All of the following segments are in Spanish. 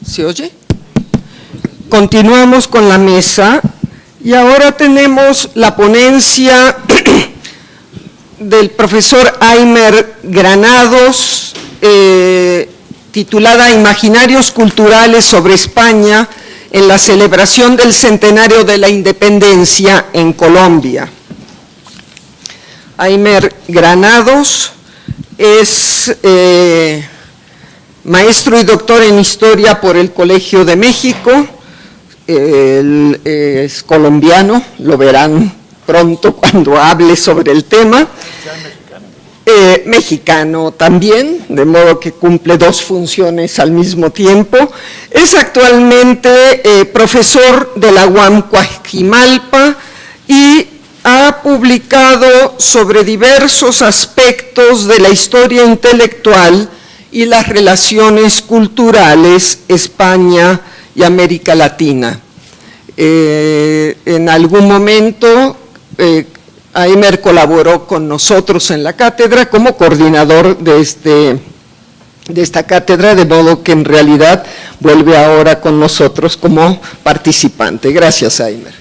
¿Se oye? Continuamos con la mesa y ahora tenemos la ponencia del profesor Aymer Granados, titulada Imaginarios culturales sobre España en la celebración del centenario de la independencia en Colombia. Aymer Granados es maestro y doctor en Historia por el Colegio de México. Él es colombiano, lo verán pronto cuando hable sobre el tema. Mexicano también, de modo que cumple dos funciones al mismo tiempo. Es actualmente profesor de la UAM Coajimalpa y ha publicado sobre diversos aspectos de la historia intelectual y las relaciones culturales España y América Latina. En algún momento Aymer colaboró con nosotros en la cátedra como coordinador de esta cátedra, de modo que en realidad vuelve ahora con nosotros como participante. Gracias, Aymer.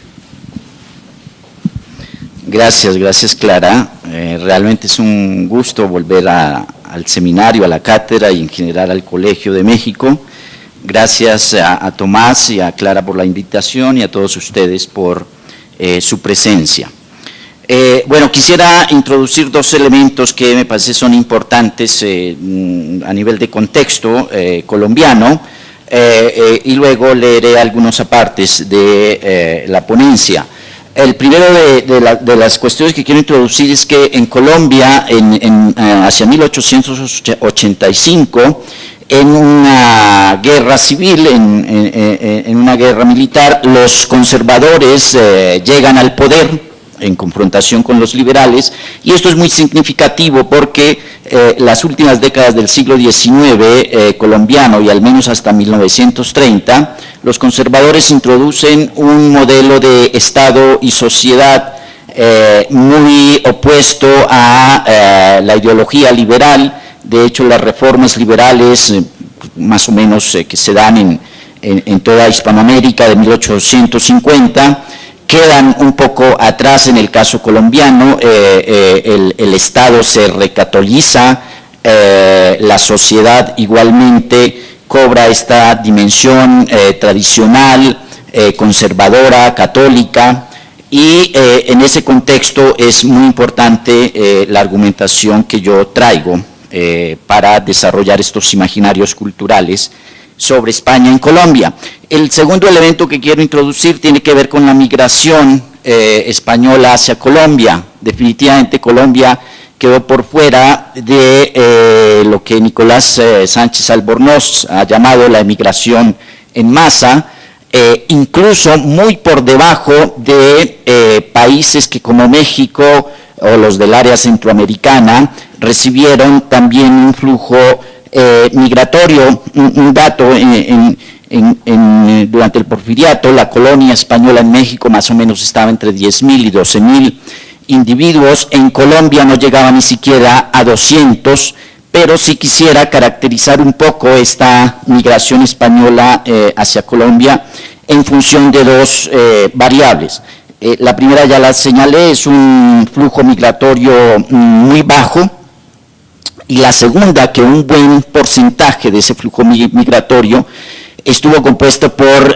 Gracias Clara. Realmente es un gusto volver al seminario, a la cátedra y en general al Colegio de México. Gracias a Tomás y a Clara por la invitación y a todos ustedes por su presencia. Bueno, quisiera introducir dos elementos que me parece son importantes a nivel de contexto colombiano y luego leeré algunos apartes de la ponencia. El primero de las cuestiones que quiero introducir es que en Colombia, hacia 1885, en una guerra civil, en una guerra militar, los conservadores llegan al poder en confrontación con los liberales, y esto es muy significativo porque las últimas décadas del siglo XIX colombiano, y al menos hasta 1930, los conservadores introducen un modelo de Estado y sociedad muy opuesto a la ideología liberal. De hecho, las reformas liberales, más o menos que se dan en toda Hispanoamérica de 1850, quedan un poco atrás en el caso colombiano. El Estado se recatoliza, la sociedad igualmente cobra esta dimensión tradicional, conservadora, católica, y en ese contexto es muy importante la argumentación que yo traigo para desarrollar estos imaginarios culturales sobre España en Colombia. El segundo elemento que quiero introducir tiene que ver con la migración española hacia Colombia. Definitivamente Colombia quedó por fuera de lo que Nicolás Sánchez Albornoz ha llamado la emigración en masa, incluso muy por debajo de países que como México o los del área centroamericana recibieron también un flujo migratorio. Un dato, durante el Porfiriato, la colonia española en México más o menos estaba entre 10.000 y 12.000 individuos. En Colombia no llegaba ni siquiera a 200, pero sí quisiera caracterizar un poco esta migración española hacia Colombia en función de dos variables. La primera ya la señalé, es un flujo migratorio muy bajo, y la segunda, que un buen porcentaje de ese flujo migratorio estuvo compuesto por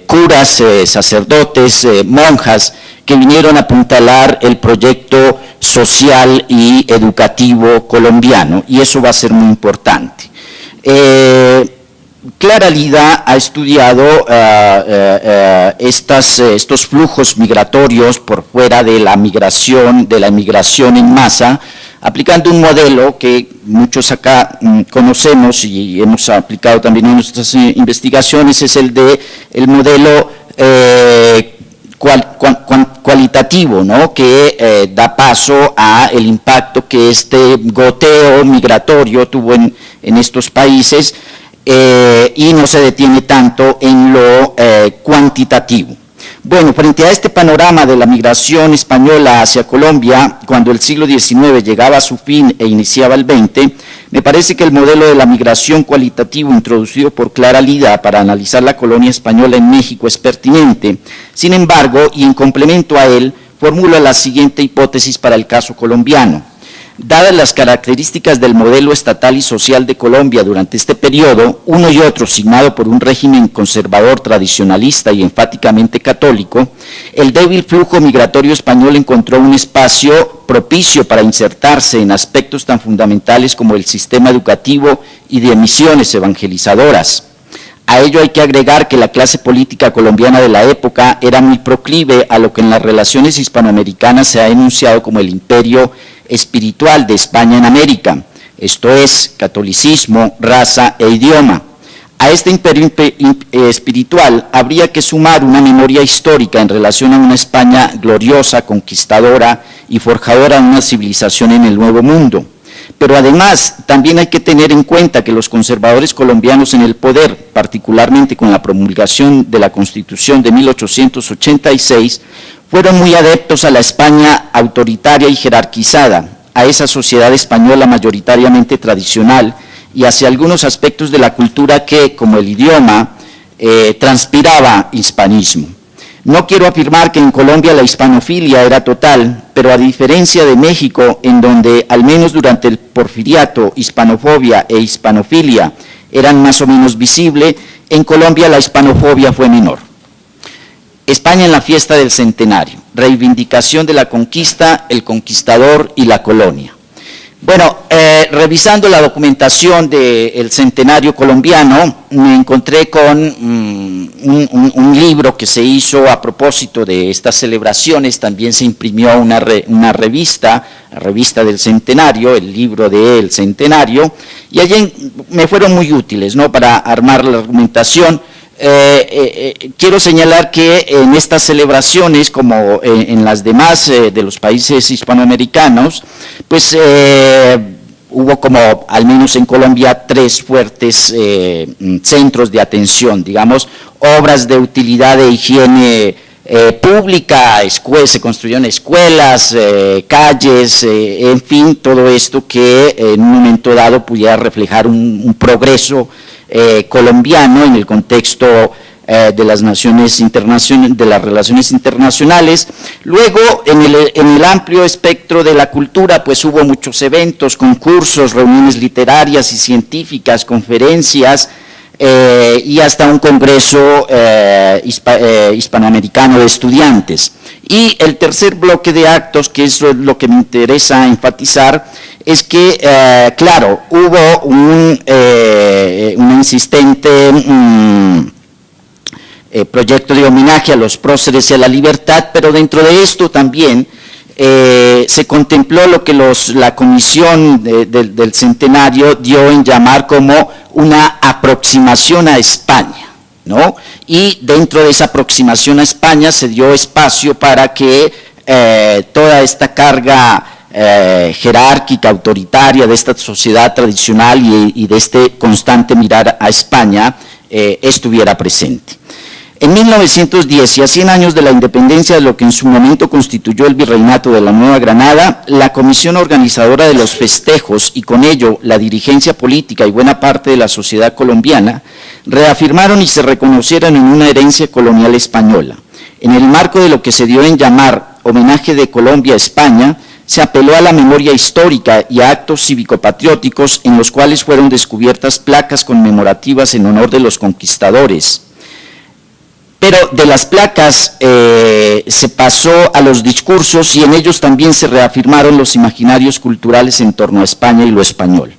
curas, sacerdotes, monjas, que vinieron a apuntalar el proyecto social y educativo colombiano, y eso va a ser muy importante. Clara Lida ha estudiado estos flujos migratorios por fuera de la migración en masa, aplicando un modelo que muchos acá conocemos y hemos aplicado también en nuestras investigaciones. Es el modelo cualitativo, ¿no?, que da paso a el impacto que este goteo migratorio tuvo en estos países, y no se detiene tanto en lo cuantitativo. Bueno, frente a este panorama de la migración española hacia Colombia, cuando el siglo XIX llegaba a su fin e iniciaba el XX, Me parece que el modelo de la migración cualitativo introducido por Clara Lida para analizar la colonia española en México es pertinente. Sin embargo, y en complemento a él, formula la siguiente hipótesis para el caso colombiano. Dadas las características del modelo estatal y social de Colombia durante este periodo, uno y otro signado por un régimen conservador, tradicionalista y enfáticamente católico, el débil flujo migratorio español encontró un espacio propicio para insertarse en aspectos tan fundamentales como el sistema educativo y de misiones evangelizadoras. A ello hay que agregar que la clase política colombiana de la época era muy proclive a lo que en las relaciones hispanoamericanas se ha enunciado como el imperio espiritual de España en América, esto es, catolicismo, raza e idioma. A este imperio espiritual habría que sumar una memoria histórica en relación a una España gloriosa, conquistadora y forjadora de una civilización en el Nuevo Mundo. Pero además también hay que tener en cuenta que los conservadores colombianos en el poder, particularmente con la promulgación de la Constitución de 1886, fueron muy adeptos a la España autoritaria y jerarquizada, a esa sociedad española mayoritariamente tradicional y hacia algunos aspectos de la cultura que, como el idioma, transpiraba hispanismo. No quiero afirmar que en Colombia la hispanofilia era total, pero a diferencia de México, en donde al menos durante el porfiriato hispanofobia e hispanofilia eran más o menos visibles, en Colombia la hispanofobia fue menor. España en la fiesta del centenario, reivindicación de la conquista, el conquistador y la colonia. Bueno, revisando la documentación del centenario colombiano, me encontré con un libro que se hizo a propósito de estas celebraciones. También se imprimió una revista, la revista del centenario, el libro del centenario, y allí me fueron muy útiles, ¿no?, para armar la argumentación. Quiero señalar que en estas celebraciones, como en las demás de los países hispanoamericanos, pues hubo como, al menos en Colombia, 3 fuertes centros de atención, digamos, obras de utilidad de higiene pública, se construyeron escuelas, calles, en fin, todo esto que en un momento dado pudiera reflejar un progreso colombiano en el contexto de las de las relaciones internacionales. Luego, en el amplio espectro de la cultura, pues hubo muchos eventos, concursos, reuniones literarias y científicas, conferencias, y hasta un congreso hispanoamericano de estudiantes. Y el tercer bloque de actos, que es lo que me interesa enfatizar, es que, claro, hubo un insistente proyecto de homenaje a los próceres y a la libertad, pero dentro de esto también se contempló lo que la comisión del centenario dio en llamar como una aproximación a España, ¿no? Y dentro de esa aproximación a España se dio espacio para que toda esta carga jerárquica, autoritaria de esta sociedad tradicional y de este constante mirar a España estuviera presente. En 1910, y a 100 años de la independencia de lo que en su momento constituyó el Virreinato de la Nueva Granada, la comisión organizadora de los festejos y con ello la dirigencia política y buena parte de la sociedad colombiana reafirmaron y se reconocieron en una herencia colonial española. En el marco de lo que se dio en llamar homenaje de Colombia a España, se apeló a la memoria histórica y a actos cívico-patrióticos en los cuales fueron descubiertas placas conmemorativas en honor de los conquistadores. Pero de las placas se pasó a los discursos y en ellos también se reafirmaron los imaginarios culturales en torno a España y lo español.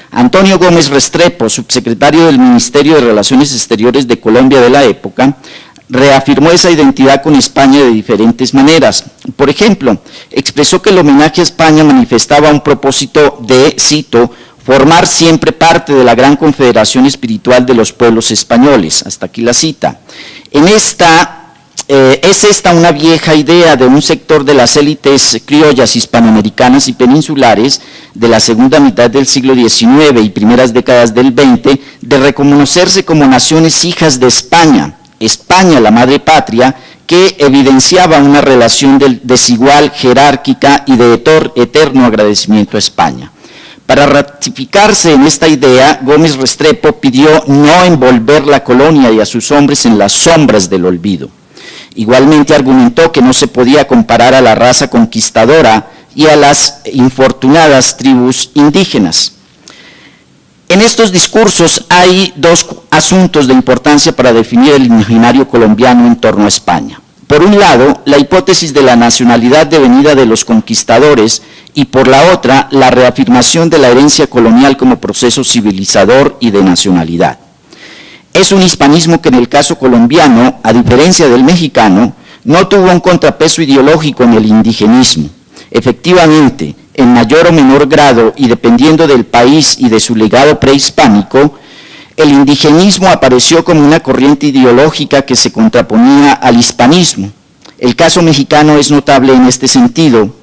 Antonio Gómez Restrepo, subsecretario del Ministerio de Relaciones Exteriores de Colombia de la época, reafirmó esa identidad con España de diferentes maneras. Por ejemplo, expresó que el homenaje a España manifestaba un propósito de, cito, formar siempre parte de la gran confederación espiritual de los pueblos españoles. Hasta aquí la cita. Es esta una vieja idea de un sector de las élites criollas hispanoamericanas y peninsulares de la segunda mitad del siglo XIX y primeras décadas del XX de reconocerse como naciones hijas de España, España la madre patria, que evidenciaba una relación desigual, jerárquica y de eterno agradecimiento a España. Para ratificarse en esta idea, Gómez Restrepo pidió no envolver la colonia y a sus hombres en las sombras del olvido. Igualmente argumentó que no se podía comparar a la raza conquistadora y a las infortunadas tribus indígenas. En estos discursos hay dos asuntos de importancia para definir el imaginario colombiano en torno a España. Por un lado, la hipótesis de la nacionalidad devenida de los conquistadores y por la otra, la reafirmación de la herencia colonial como proceso civilizador y de nacionalidad. Es un hispanismo que en el caso colombiano, a diferencia del mexicano, no tuvo un contrapeso ideológico en el indigenismo. Efectivamente, en mayor o menor grado y dependiendo del país y de su legado prehispánico, el indigenismo apareció como una corriente ideológica que se contraponía al hispanismo. El caso mexicano es notable en este sentido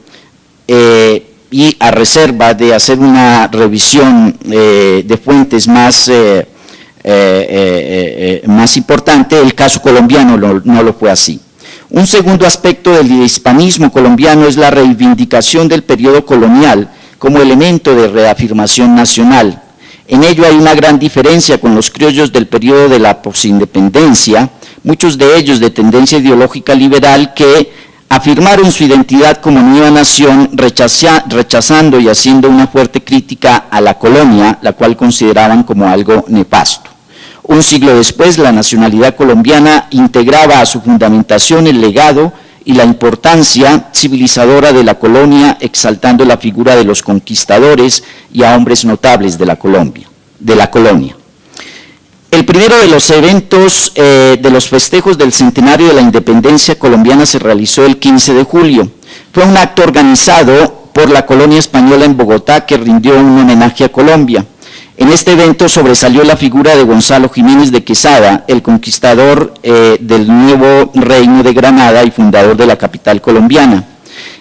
y a reserva de hacer una revisión de fuentes más importante, el caso colombiano no lo fue así. Un segundo aspecto del hispanismo colombiano es la reivindicación del periodo colonial como elemento de reafirmación nacional. En ello hay una gran diferencia con los criollos del periodo de la posindependencia, muchos de ellos de tendencia ideológica liberal que afirmaron su identidad como nueva nación rechazando y haciendo una fuerte crítica a la colonia, la cual consideraban como algo nefasto. Un siglo después, la nacionalidad colombiana integraba a su fundamentación el legado y la importancia civilizadora de la colonia, exaltando la figura de los conquistadores y a hombres notables de la colonia. El primero de los eventos de los festejos del centenario de la independencia colombiana se realizó el 15 de julio. Fue un acto organizado por la colonia española en Bogotá que rindió un homenaje a Colombia. En este evento sobresalió la figura de Gonzalo Jiménez de Quesada, el conquistador del nuevo reino de Granada y fundador de la capital colombiana.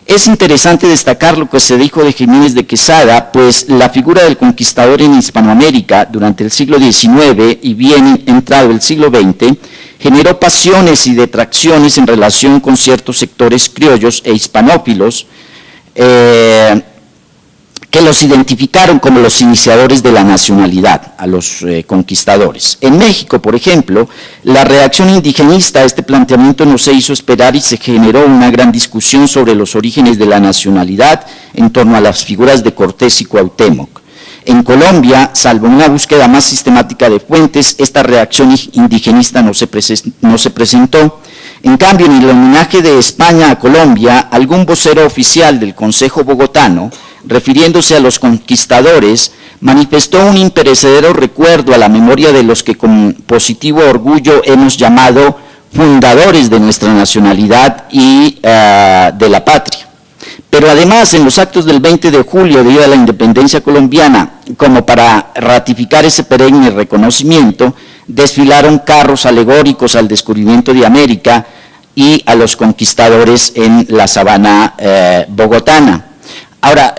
Es interesante destacar lo que se dijo de Jiménez de Quesada, pues la figura del conquistador en Hispanoamérica durante el siglo XIX y bien entrado el siglo XX generó pasiones y detracciones en relación con ciertos sectores criollos e hispanófilos, que los identificaron como los iniciadores de la nacionalidad, a los conquistadores. En México, por ejemplo, la reacción indigenista a este planteamiento no se hizo esperar y se generó una gran discusión sobre los orígenes de la nacionalidad en torno a las figuras de Cortés y Cuauhtémoc. En Colombia, salvo una búsqueda más sistemática de fuentes, esta reacción indigenista no se presentó. En cambio, en el homenaje de España a Colombia, algún vocero oficial del Consejo Bogotano, refiriéndose a los conquistadores, manifestó un imperecedero recuerdo a la memoria de los que con positivo orgullo hemos llamado fundadores de nuestra nacionalidad y de la patria. Pero además, en los actos del 20 de julio, Día de la Independencia Colombiana, como para ratificar ese perenne reconocimiento, desfilaron carros alegóricos al descubrimiento de América y a los conquistadores en la sabana bogotana. Ahora,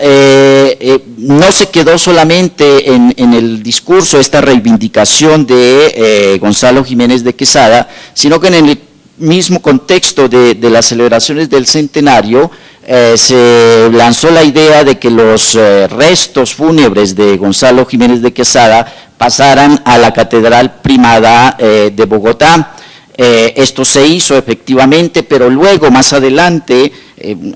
no se quedó solamente en el discurso esta reivindicación de Gonzalo Jiménez de Quesada, sino que en el mismo contexto de las celebraciones del centenario se lanzó la idea de que los restos fúnebres de Gonzalo Jiménez de Quesada pasaran a la Catedral Primada de Bogotá. Esto se hizo efectivamente, pero luego, más adelante,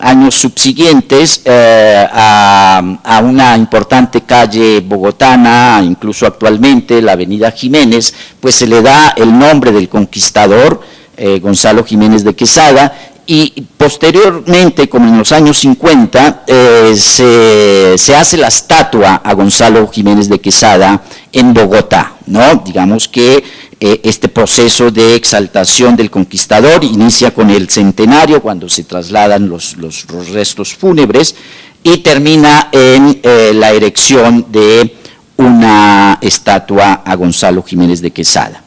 años subsiguientes, a una importante calle bogotana, incluso actualmente la avenida Jiménez, pues se le da el nombre del conquistador, Gonzalo Jiménez de Quesada, y posteriormente, como en los años 50, se hace la estatua a Gonzalo Jiménez de Quesada en Bogotá, ¿no? Digamos que este proceso de exaltación del conquistador inicia con el centenario, cuando se trasladan los restos fúnebres, y termina en la erección de una estatua a Gonzalo Jiménez de Quesada.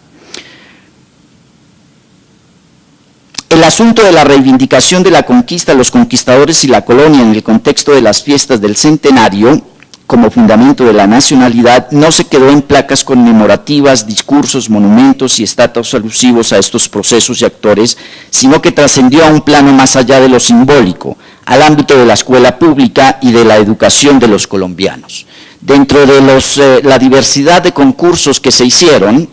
El asunto de la reivindicación de la conquista, los conquistadores y la colonia en el contexto de las fiestas del centenario, como fundamento de la nacionalidad, no se quedó en placas conmemorativas, discursos, monumentos y estatuas alusivos a estos procesos y actores, sino que trascendió a un plano más allá de lo simbólico, al ámbito de la escuela pública y de la educación de los colombianos. Dentro de la diversidad de concursos que se hicieron,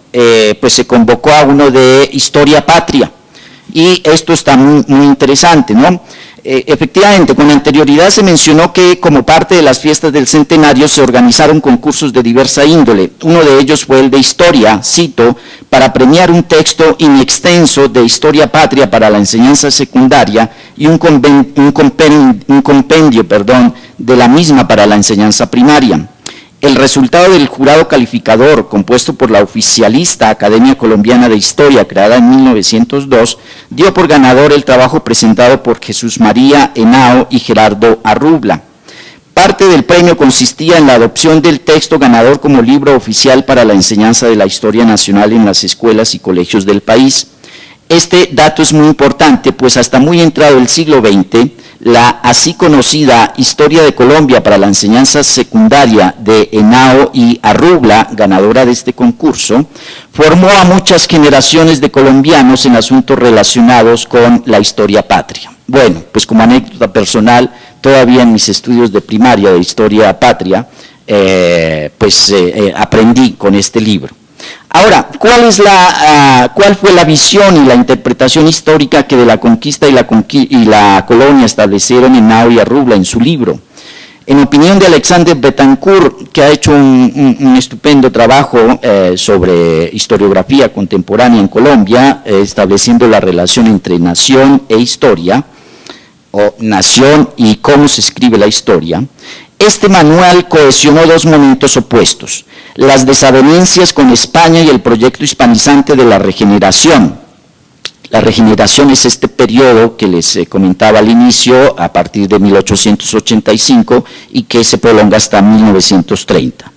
pues se convocó a uno de Historia Patria, y esto está muy interesante, ¿no? Efectivamente, con anterioridad se mencionó que como parte de las fiestas del centenario se organizaron concursos de diversa índole. Uno de ellos fue el de historia, cito, para premiar un texto inextenso de historia patria para la enseñanza secundaria y un compendio de la misma para la enseñanza primaria. El resultado del jurado calificador, compuesto por la oficialista Academia Colombiana de Historia, creada en 1902, dio por ganador el trabajo presentado por Jesús María Henao y Gerardo Arrubla. Parte del premio consistía en la adopción del texto ganador como libro oficial para la enseñanza de la historia nacional en las escuelas y colegios del país. Este dato es muy importante, pues hasta muy entrado el siglo XX, la así conocida Historia de Colombia para la enseñanza secundaria de Henao y Arrubla, ganadora de este concurso, formó a muchas generaciones de colombianos en asuntos relacionados con la historia patria. Bueno, pues como anécdota personal, todavía en mis estudios de primaria de historia patria, aprendí con este libro. Ahora, ¿cuál fue la visión y la interpretación histórica que de la conquista y la colonia establecieron Henao y Arrubla en su libro? En opinión de Alexander Betancourt, que ha hecho un estupendo trabajo sobre historiografía contemporánea en Colombia, estableciendo la relación entre nación e historia, o nación y cómo se escribe la historia, este manual cohesionó dos momentos opuestos: las desavenencias con España y el proyecto hispanizante de la regeneración. La regeneración es este periodo que les comentaba al inicio, a partir de 1885, y que se prolonga hasta 1930.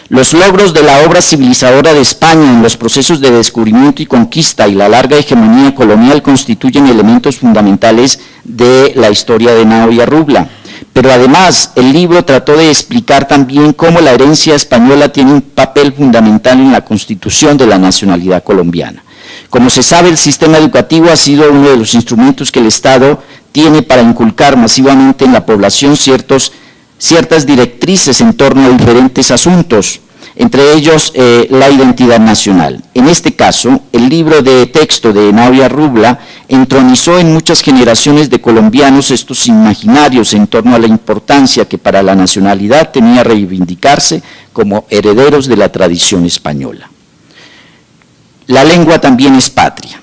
Los logros de la obra civilizadora de España en los procesos de descubrimiento y conquista y la larga hegemonía colonial constituyen elementos fundamentales de la historia de Henao y Arrubla. Pero además, el libro trató de explicar también cómo la herencia española tiene un papel fundamental en la constitución de la nacionalidad colombiana. Como se sabe, el sistema educativo ha sido uno de los instrumentos que el Estado tiene para inculcar masivamente en la población ciertas directrices en torno a diferentes asuntos, entre ellos la identidad nacional. En este caso, el libro de texto de Henao y Arrubla entronizó en muchas generaciones de colombianos estos imaginarios en torno a la importancia que para la nacionalidad tenía reivindicarse como herederos de la tradición española. La lengua también es patria.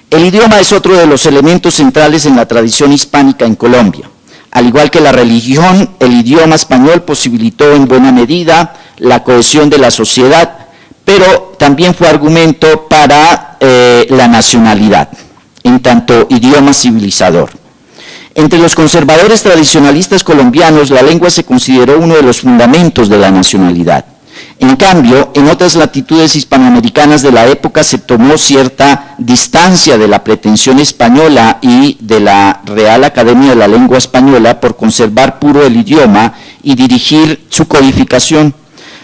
El idioma es otro de los elementos centrales en la tradición hispánica en Colombia. Al igual que la religión, el idioma español posibilitó en buena medida la cohesión de la sociedad, pero también fue argumento para la nacionalidad, en tanto idioma civilizador. Entre los conservadores tradicionalistas colombianos, la lengua se consideró uno de los fundamentos de la nacionalidad. En cambio, en otras latitudes hispanoamericanas de la época se tomó cierta distancia de la pretensión española y de la Real Academia de la Lengua Española por conservar puro el idioma y dirigir su codificación.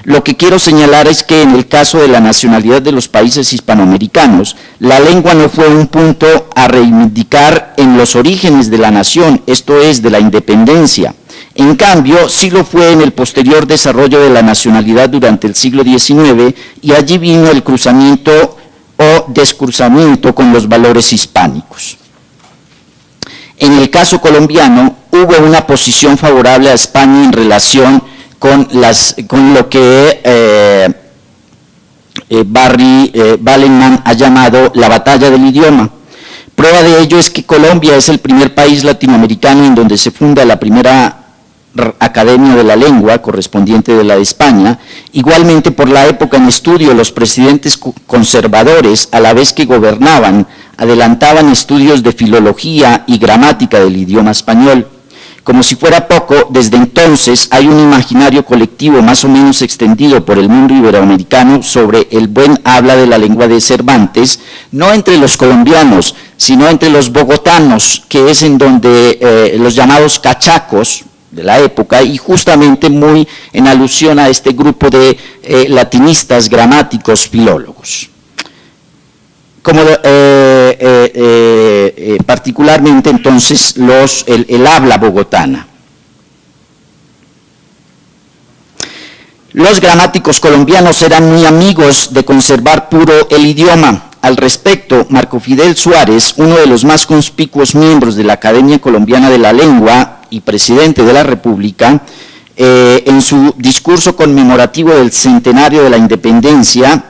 Lo que quiero señalar es que en el caso de la nacionalidad de los países hispanoamericanos, la lengua no fue un punto a reivindicar en los orígenes de la nación, esto es, de la independencia. En cambio, sí lo fue en el posterior desarrollo de la nacionalidad durante el siglo XIX, y allí vino el cruzamiento o descruzamiento con los valores hispánicos. En el caso colombiano, hubo una posición favorable a España en relación con lo que Barry Ballenman ha llamado la batalla del idioma. Prueba de ello es que Colombia es el primer país latinoamericano en donde se funda la primera Academia de la Lengua, correspondiente de la de España. Igualmente, por la época en estudio, los presidentes conservadores, a la vez que gobernaban, adelantaban estudios de filología y gramática del idioma español. Como si fuera poco, desde entonces hay un imaginario colectivo más o menos extendido por el mundo iberoamericano sobre el buen habla de la lengua de Cervantes, no entre los colombianos, sino entre los bogotanos, que es en donde los llamados cachacos de la época, y justamente muy en alusión a este grupo de latinistas, gramáticos, filólogos. Como particularmente entonces el habla bogotana. Los gramáticos colombianos eran muy amigos de conservar puro el idioma. Al respecto, Marco Fidel Suárez, uno de los más conspicuos miembros de la Academia Colombiana de la Lengua y presidente de la República, en su discurso conmemorativo del centenario de la independencia,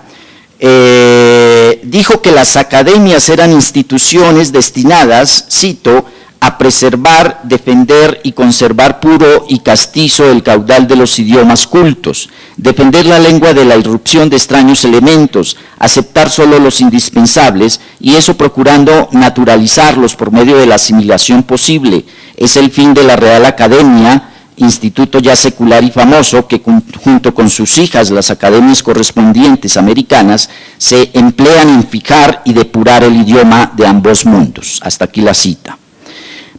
dijo que las academias eran instituciones destinadas, cito, a preservar, defender y conservar puro y castizo el caudal de los idiomas cultos, defender la lengua de la irrupción de extraños elementos, aceptar solo los indispensables y eso procurando naturalizarlos por medio de la asimilación posible. Es el fin de la Real Academia, instituto ya secular y famoso que junto con sus hijas, las academias correspondientes americanas, se emplean en fijar y depurar el idioma de ambos mundos. Hasta aquí la cita.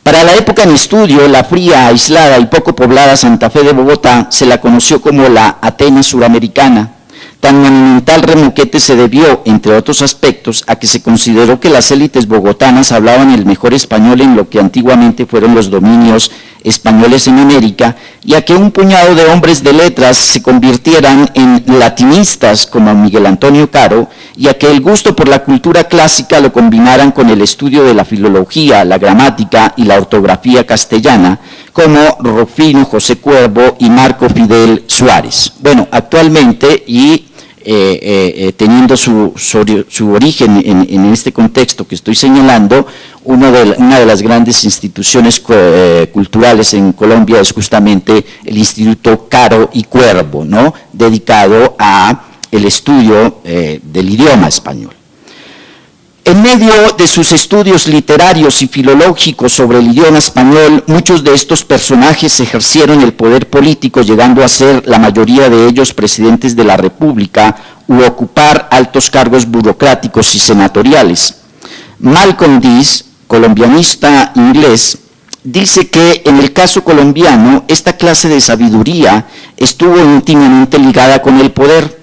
Para la época en estudio, la fría, aislada y poco poblada Santa Fe de Bogotá se la conoció como la Atenas suramericana. Tan monumental remoquete se debió, entre otros aspectos, a que se consideró que las élites bogotanas hablaban el mejor español en lo que antiguamente fueron los dominios españoles en América, y a que un puñado de hombres de letras se convirtieran en latinistas como Miguel Antonio Caro, y a que el gusto por la cultura clásica lo combinaran con el estudio de la filología, la gramática y la ortografía castellana, como Rufino José Cuervo y Marco Fidel Suárez. Bueno, actualmente, y teniendo su origen en este contexto que estoy señalando, una de las grandes instituciones culturales en Colombia es justamente el Instituto Caro y Cuervo, ¿no?, dedicado a el estudio del idioma español. En medio de sus estudios literarios y filológicos sobre el idioma español, muchos de estos personajes ejercieron el poder político, llegando a ser la mayoría de ellos presidentes de la República u ocupar altos cargos burocráticos y senatoriales. Malcolm Dees, colombianista inglés, dice que en el caso colombiano esta clase de sabiduría estuvo íntimamente ligada con el poder.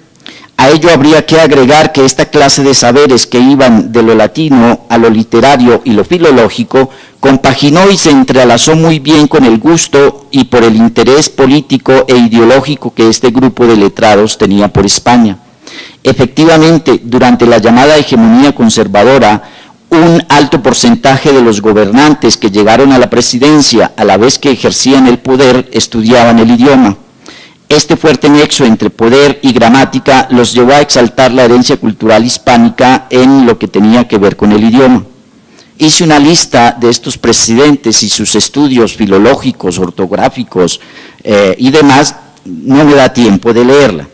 A ello habría que agregar que esta clase de saberes que iban de lo latino a lo literario y lo filológico compaginó y se entrelazó muy bien con el gusto y por el interés político e ideológico que este grupo de letrados tenía por España. Efectivamente, durante la llamada hegemonía conservadora, un alto porcentaje de los gobernantes que llegaron a la presidencia a la vez que ejercían el poder estudiaban el idioma. Este fuerte nexo entre poder y gramática los llevó a exaltar la herencia cultural hispánica en lo que tenía que ver con el idioma. Hice una lista de estos presidentes y sus estudios filológicos, ortográficos y demás, no me da tiempo de leerla.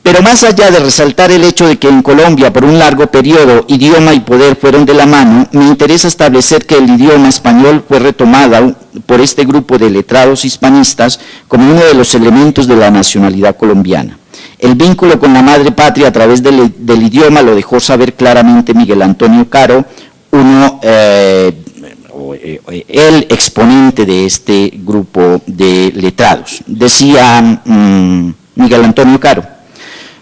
Pero más allá de resaltar el hecho de que en Colombia por un largo periodo idioma y poder fueron de la mano, me interesa establecer que el idioma español fue retomado por este grupo de letrados hispanistas como uno de los elementos de la nacionalidad colombiana. El vínculo con la madre patria a través del idioma lo dejó saber claramente Miguel Antonio Caro, el exponente de este grupo de letrados. Decía Miguel Antonio Caro,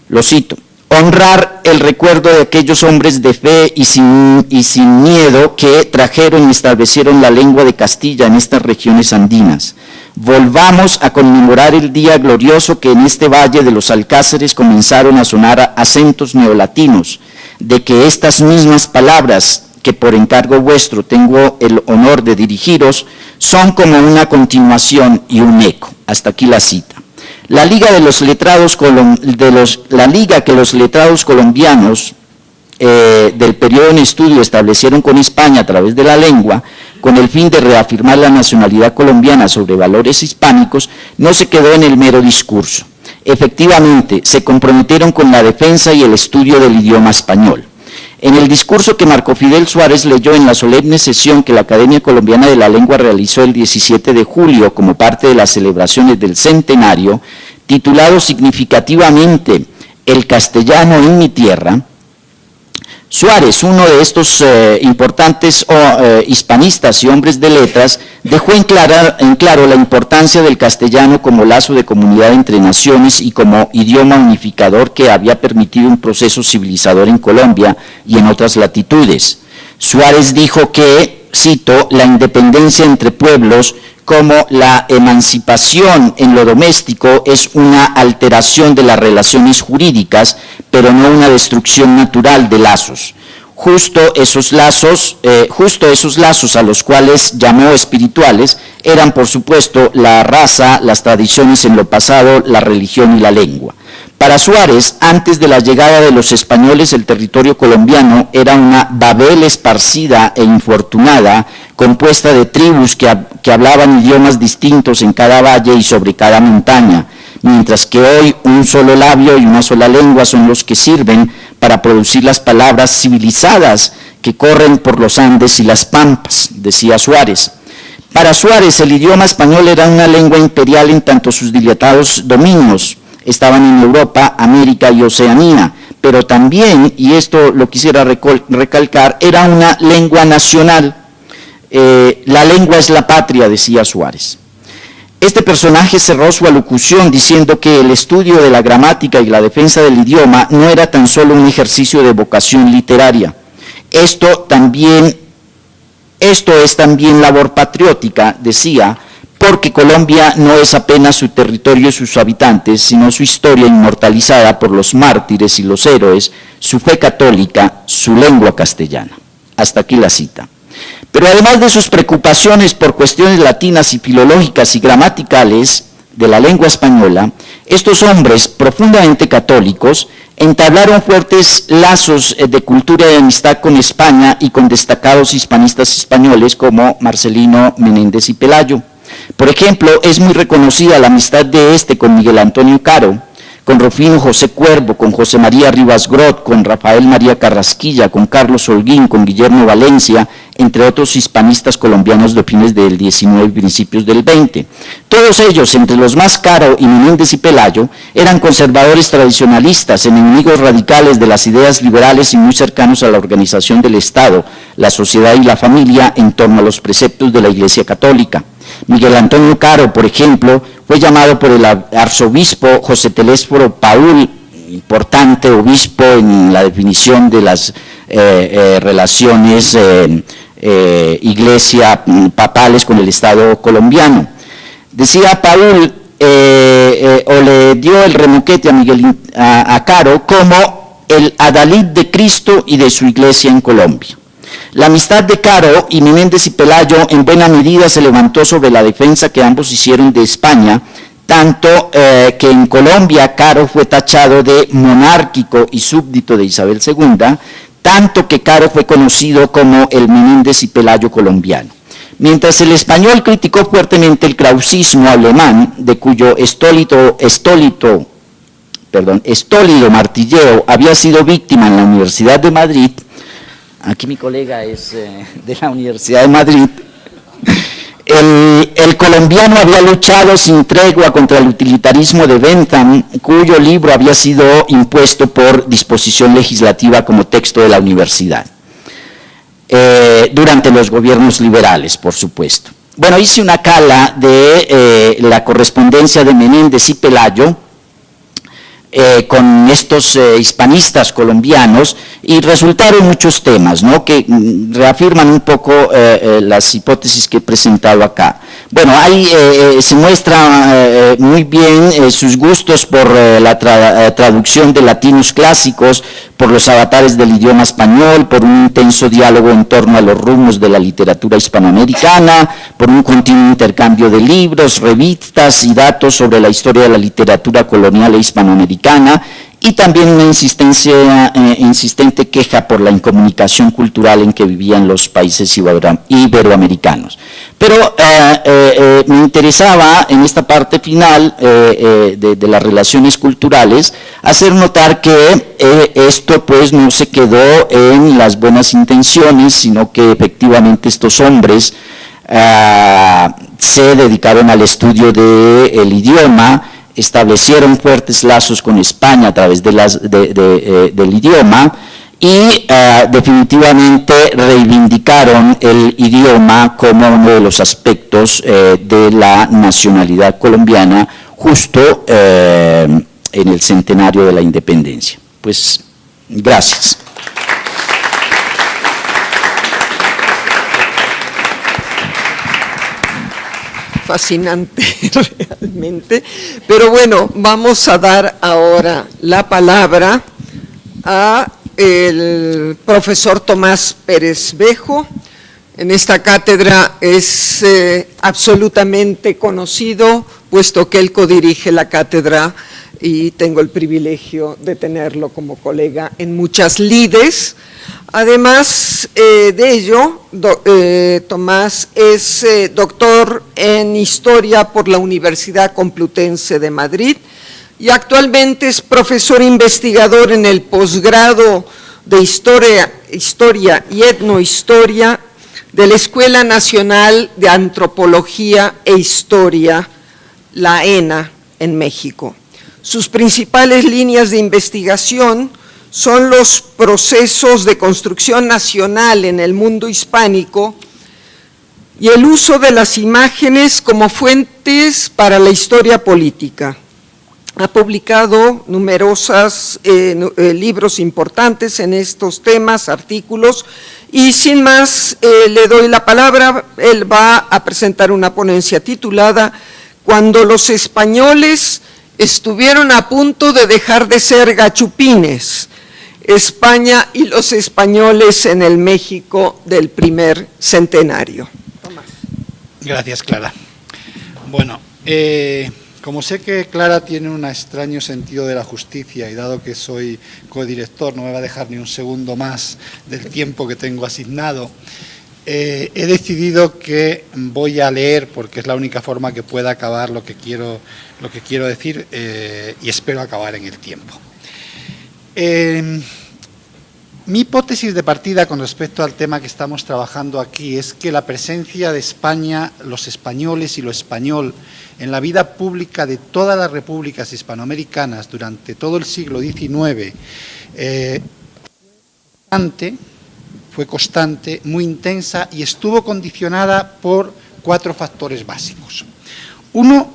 lo cito: honrar el recuerdo de aquellos hombres de fe y sin miedo que trajeron y establecieron la lengua de Castilla en estas regiones andinas. Volvamos a conmemorar el día glorioso que en este valle de los Alcázares comenzaron a sonar acentos neolatinos, de que estas mismas palabras que por encargo vuestro tengo el honor de dirigiros, son como una continuación y un eco. Hasta aquí la cita. La liga que los letrados colombianos del periodo en estudio establecieron con España a través de la lengua, con el fin de reafirmar la nacionalidad colombiana sobre valores hispánicos, no se quedó en el mero discurso. Efectivamente, se comprometieron con la defensa y el estudio del idioma español. En el discurso que Marco Fidel Suárez leyó en la solemne sesión que la Academia Colombiana de la Lengua realizó el 17 de julio como parte de las celebraciones del centenario, titulado significativamente El castellano en mi tierra, Suárez, uno de estos importantes hispanistas y hombres de letras, dejó en claro la importancia del castellano como lazo de comunidad entre naciones y como idioma unificador que había permitido un proceso civilizador en Colombia y en otras latitudes. Suárez dijo que, cito, la independencia entre pueblos como la emancipación en lo doméstico es una alteración de las relaciones jurídicas, pero no una destrucción natural de lazos. Justo esos lazos a los cuales llamó espirituales eran, por supuesto, la raza, las tradiciones en lo pasado, la religión y la lengua. Para Suárez, antes de la llegada de los españoles, el territorio colombiano era una Babel esparcida e infortunada, compuesta de tribus que hablaban idiomas distintos en cada valle y sobre cada montaña, mientras que hoy un solo labio y una sola lengua son los que sirven para producir las palabras civilizadas que corren por los Andes y las Pampas, decía Suárez. Para Suárez, el idioma español era una lengua imperial en tanto sus dilatados dominios estaban en Europa, América y Oceanía, pero también, y esto lo quisiera recalcar, era una lengua nacional. La lengua es la patria, decía Suárez. Este personaje cerró su alocución diciendo que el estudio de la gramática y la defensa del idioma no era tan solo un ejercicio de vocación literaria. Esto es también labor patriótica, decía, porque Colombia no es apenas su territorio y sus habitantes, sino su historia inmortalizada por los mártires y los héroes, su fe católica, su lengua castellana. Hasta aquí la cita. Pero además de sus preocupaciones por cuestiones latinas y filológicas y gramaticales de la lengua española, estos hombres profundamente católicos entablaron fuertes lazos de cultura y amistad con España y con destacados hispanistas españoles como Marcelino Menéndez y Pelayo. Por ejemplo, es muy reconocida la amistad de este con Miguel Antonio Caro, con Rufino José Cuervo, con José María Rivas Grot, con Rafael María Carrasquilla, con Carlos Holguín, con Guillermo Valencia, entre otros hispanistas colombianos de fines del 19 y principios del 20. Todos ellos, entre los más Caro y Menéndez y Pelayo, eran conservadores tradicionalistas, enemigos radicales de las ideas liberales y muy cercanos a la organización del Estado, la sociedad y la familia en torno a los preceptos de la Iglesia Católica. Miguel Antonio Caro, por ejemplo, fue llamado por el arzobispo José Telésforo Paul, importante obispo en la definición de las relaciones iglesia papales con el Estado colombiano. Decía Paul, o le dio el remoquete a Caro como el adalid de Cristo y de su iglesia en Colombia. La amistad de Caro y Menéndez y Pelayo en buena medida se levantó sobre la defensa que ambos hicieron de España, tanto que en Colombia Caro fue tachado de monárquico y súbdito de Isabel II, tanto que Caro fue conocido como el Menéndez y Pelayo colombiano. Mientras el español criticó fuertemente el krausismo alemán, de cuyo estólido martilleo había sido víctima en la Universidad de Madrid. Aquí mi colega es de la Universidad de Madrid. El colombiano había luchado sin tregua contra el utilitarismo de Bentham, cuyo libro había sido impuesto por disposición legislativa como texto de la universidad, durante los gobiernos liberales, por supuesto. Bueno, hice una cala de la correspondencia de Menéndez y Pelayo con estos hispanistas colombianos, y resultaron muchos temas, ¿no?, que reafirman un poco las hipótesis que he presentado acá. Bueno, ahí se muestra muy bien sus gustos por la traducción de latinos clásicos, por los avatares del idioma español, por un intenso diálogo en torno a los rumos de la literatura hispanoamericana, por un continuo intercambio de libros, revistas y datos sobre la historia de la literatura colonial e hispanoamericana, y también una insistente queja por la incomunicación cultural en que vivían los países iberoamericanos. Pero me interesaba en esta parte final de las relaciones culturales hacer notar que esto pues no se quedó en las buenas intenciones, sino que efectivamente estos hombres se dedicaron al estudio del idioma, establecieron fuertes lazos con España a través del idioma y definitivamente reivindicaron el idioma como uno de los aspectos de la nacionalidad colombiana justo en el centenario de la independencia. Pues, gracias. fascinante realmente. Pero bueno, vamos a dar ahora la palabra a el profesor Tomás Pérez Bejo. En esta cátedra es absolutamente conocido, puesto que él codirige la cátedra y tengo el privilegio de tenerlo como colega en muchas lides. Además de ello, Tomás es doctor en Historia por la Universidad Complutense de Madrid y actualmente es profesor investigador en el posgrado de Historia y Etnohistoria de la Escuela Nacional de Antropología e Historia, la ENA, en México. Sus principales líneas de investigación son los procesos de construcción nacional en el mundo hispánico y el uso de las imágenes como fuentes para la historia política. Ha publicado numerosos libros importantes en estos temas, artículos, y sin más le doy la palabra. Él va a presentar una ponencia titulada «Cuando los españoles estuvieron a punto de dejar de ser gachupines, España y los españoles en el México del primer centenario». Tomás. Gracias, Clara. Bueno, como sé que Clara tiene un extraño sentido de la justicia y dado que soy codirector no me va a dejar ni un segundo más del tiempo que tengo asignado, he decidido que voy a leer, porque es la única forma que pueda acabar lo que quiero decir y espero acabar en el tiempo. Mi hipótesis de partida con respecto al tema que estamos trabajando aquí es que la presencia de España, los españoles y lo español en la vida pública de todas las repúblicas hispanoamericanas durante todo el siglo XIX fue constante, muy intensa y estuvo condicionada por 4 factores básicos. Uno,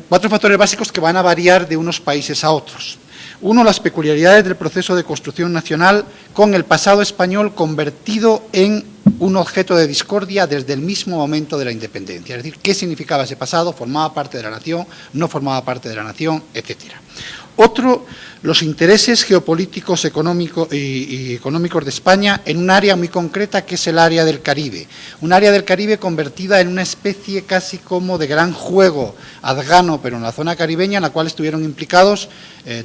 4 factores básicos que van a variar de unos países a otros. Uno, las peculiaridades del proceso de construcción nacional con el pasado español convertido en un objeto de discordia desde el mismo momento de la independencia. Es decir, qué significaba ese pasado, formaba parte de la nación, no formaba parte de la nación, etcétera. Otro, los intereses geopolíticos y económicos de España en un área muy concreta que es el área del Caribe. Un área del Caribe convertida en una especie casi como de gran juego afgano, pero en la zona caribeña, en la cual estuvieron implicados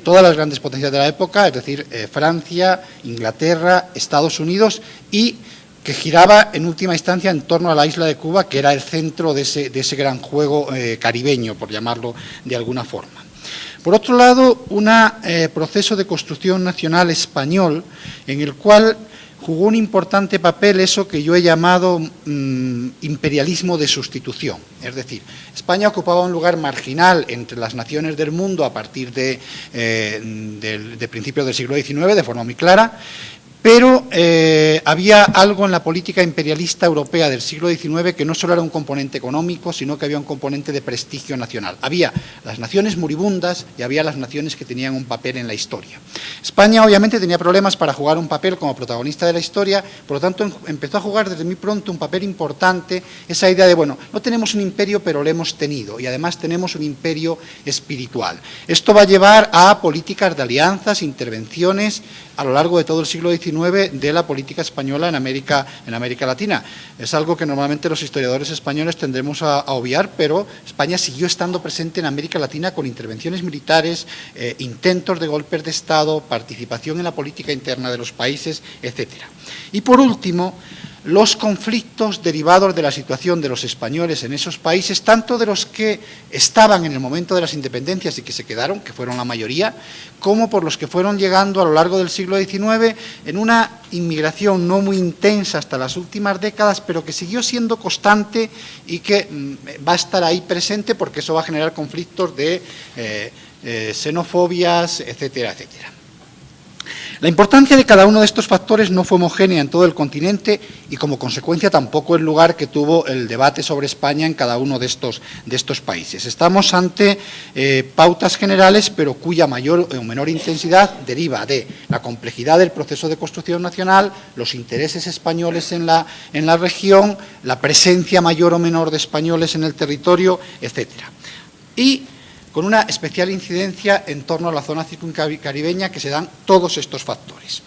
todas las grandes potencias de la época, es decir, Francia, Inglaterra, Estados Unidos, y que giraba en última instancia en torno a la isla de Cuba, que era el centro de ese gran juego caribeño, por llamarlo de alguna forma. Por otro lado, un proceso de construcción nacional español en el cual jugó un importante papel eso que yo he llamado imperialismo de sustitución. Es decir, España ocupaba un lugar marginal entre las naciones del mundo a partir de principios del siglo XIX, de forma muy clara, pero había algo en la política imperialista europea del siglo XIX que no solo era un componente económico, sino que había un componente de prestigio nacional. Había las naciones moribundas y había las naciones que tenían un papel en la historia. España obviamente tenía problemas para jugar un papel como protagonista de la historia, por lo tanto empezó a jugar desde muy pronto un papel importante, esa idea de, bueno, no tenemos un imperio pero lo hemos tenido y además tenemos un imperio espiritual. Esto va a llevar a políticas de alianzas, intervenciones a lo largo de todo el siglo XIX de la política española en América Latina. Es algo que normalmente los historiadores españoles tendremos a obviar, pero España siguió estando presente en América Latina con intervenciones militares, intentos de golpes de Estado, participación en la política interna de los países, etcétera. Y por último, los conflictos derivados de la situación de los españoles en esos países, tanto de los que estaban en el momento de las independencias y que se quedaron, que fueron la mayoría, como por los que fueron llegando a lo largo del siglo XIX en una inmigración no muy intensa hasta las últimas décadas, pero que siguió siendo constante y que va a estar ahí presente porque eso va a generar conflictos de xenofobias, etcétera, etcétera. La importancia de cada uno de estos factores no fue homogénea en todo el continente y, como consecuencia, tampoco el lugar que tuvo el debate sobre España en cada uno de estos países. Estamos ante pautas generales, pero cuya mayor o menor intensidad deriva de la complejidad del proceso de construcción nacional, los intereses españoles en la región, la presencia mayor o menor de españoles en el territorio, etcétera. Y con una especial incidencia en torno a la zona circuncaribeña, que se dan todos estos factores.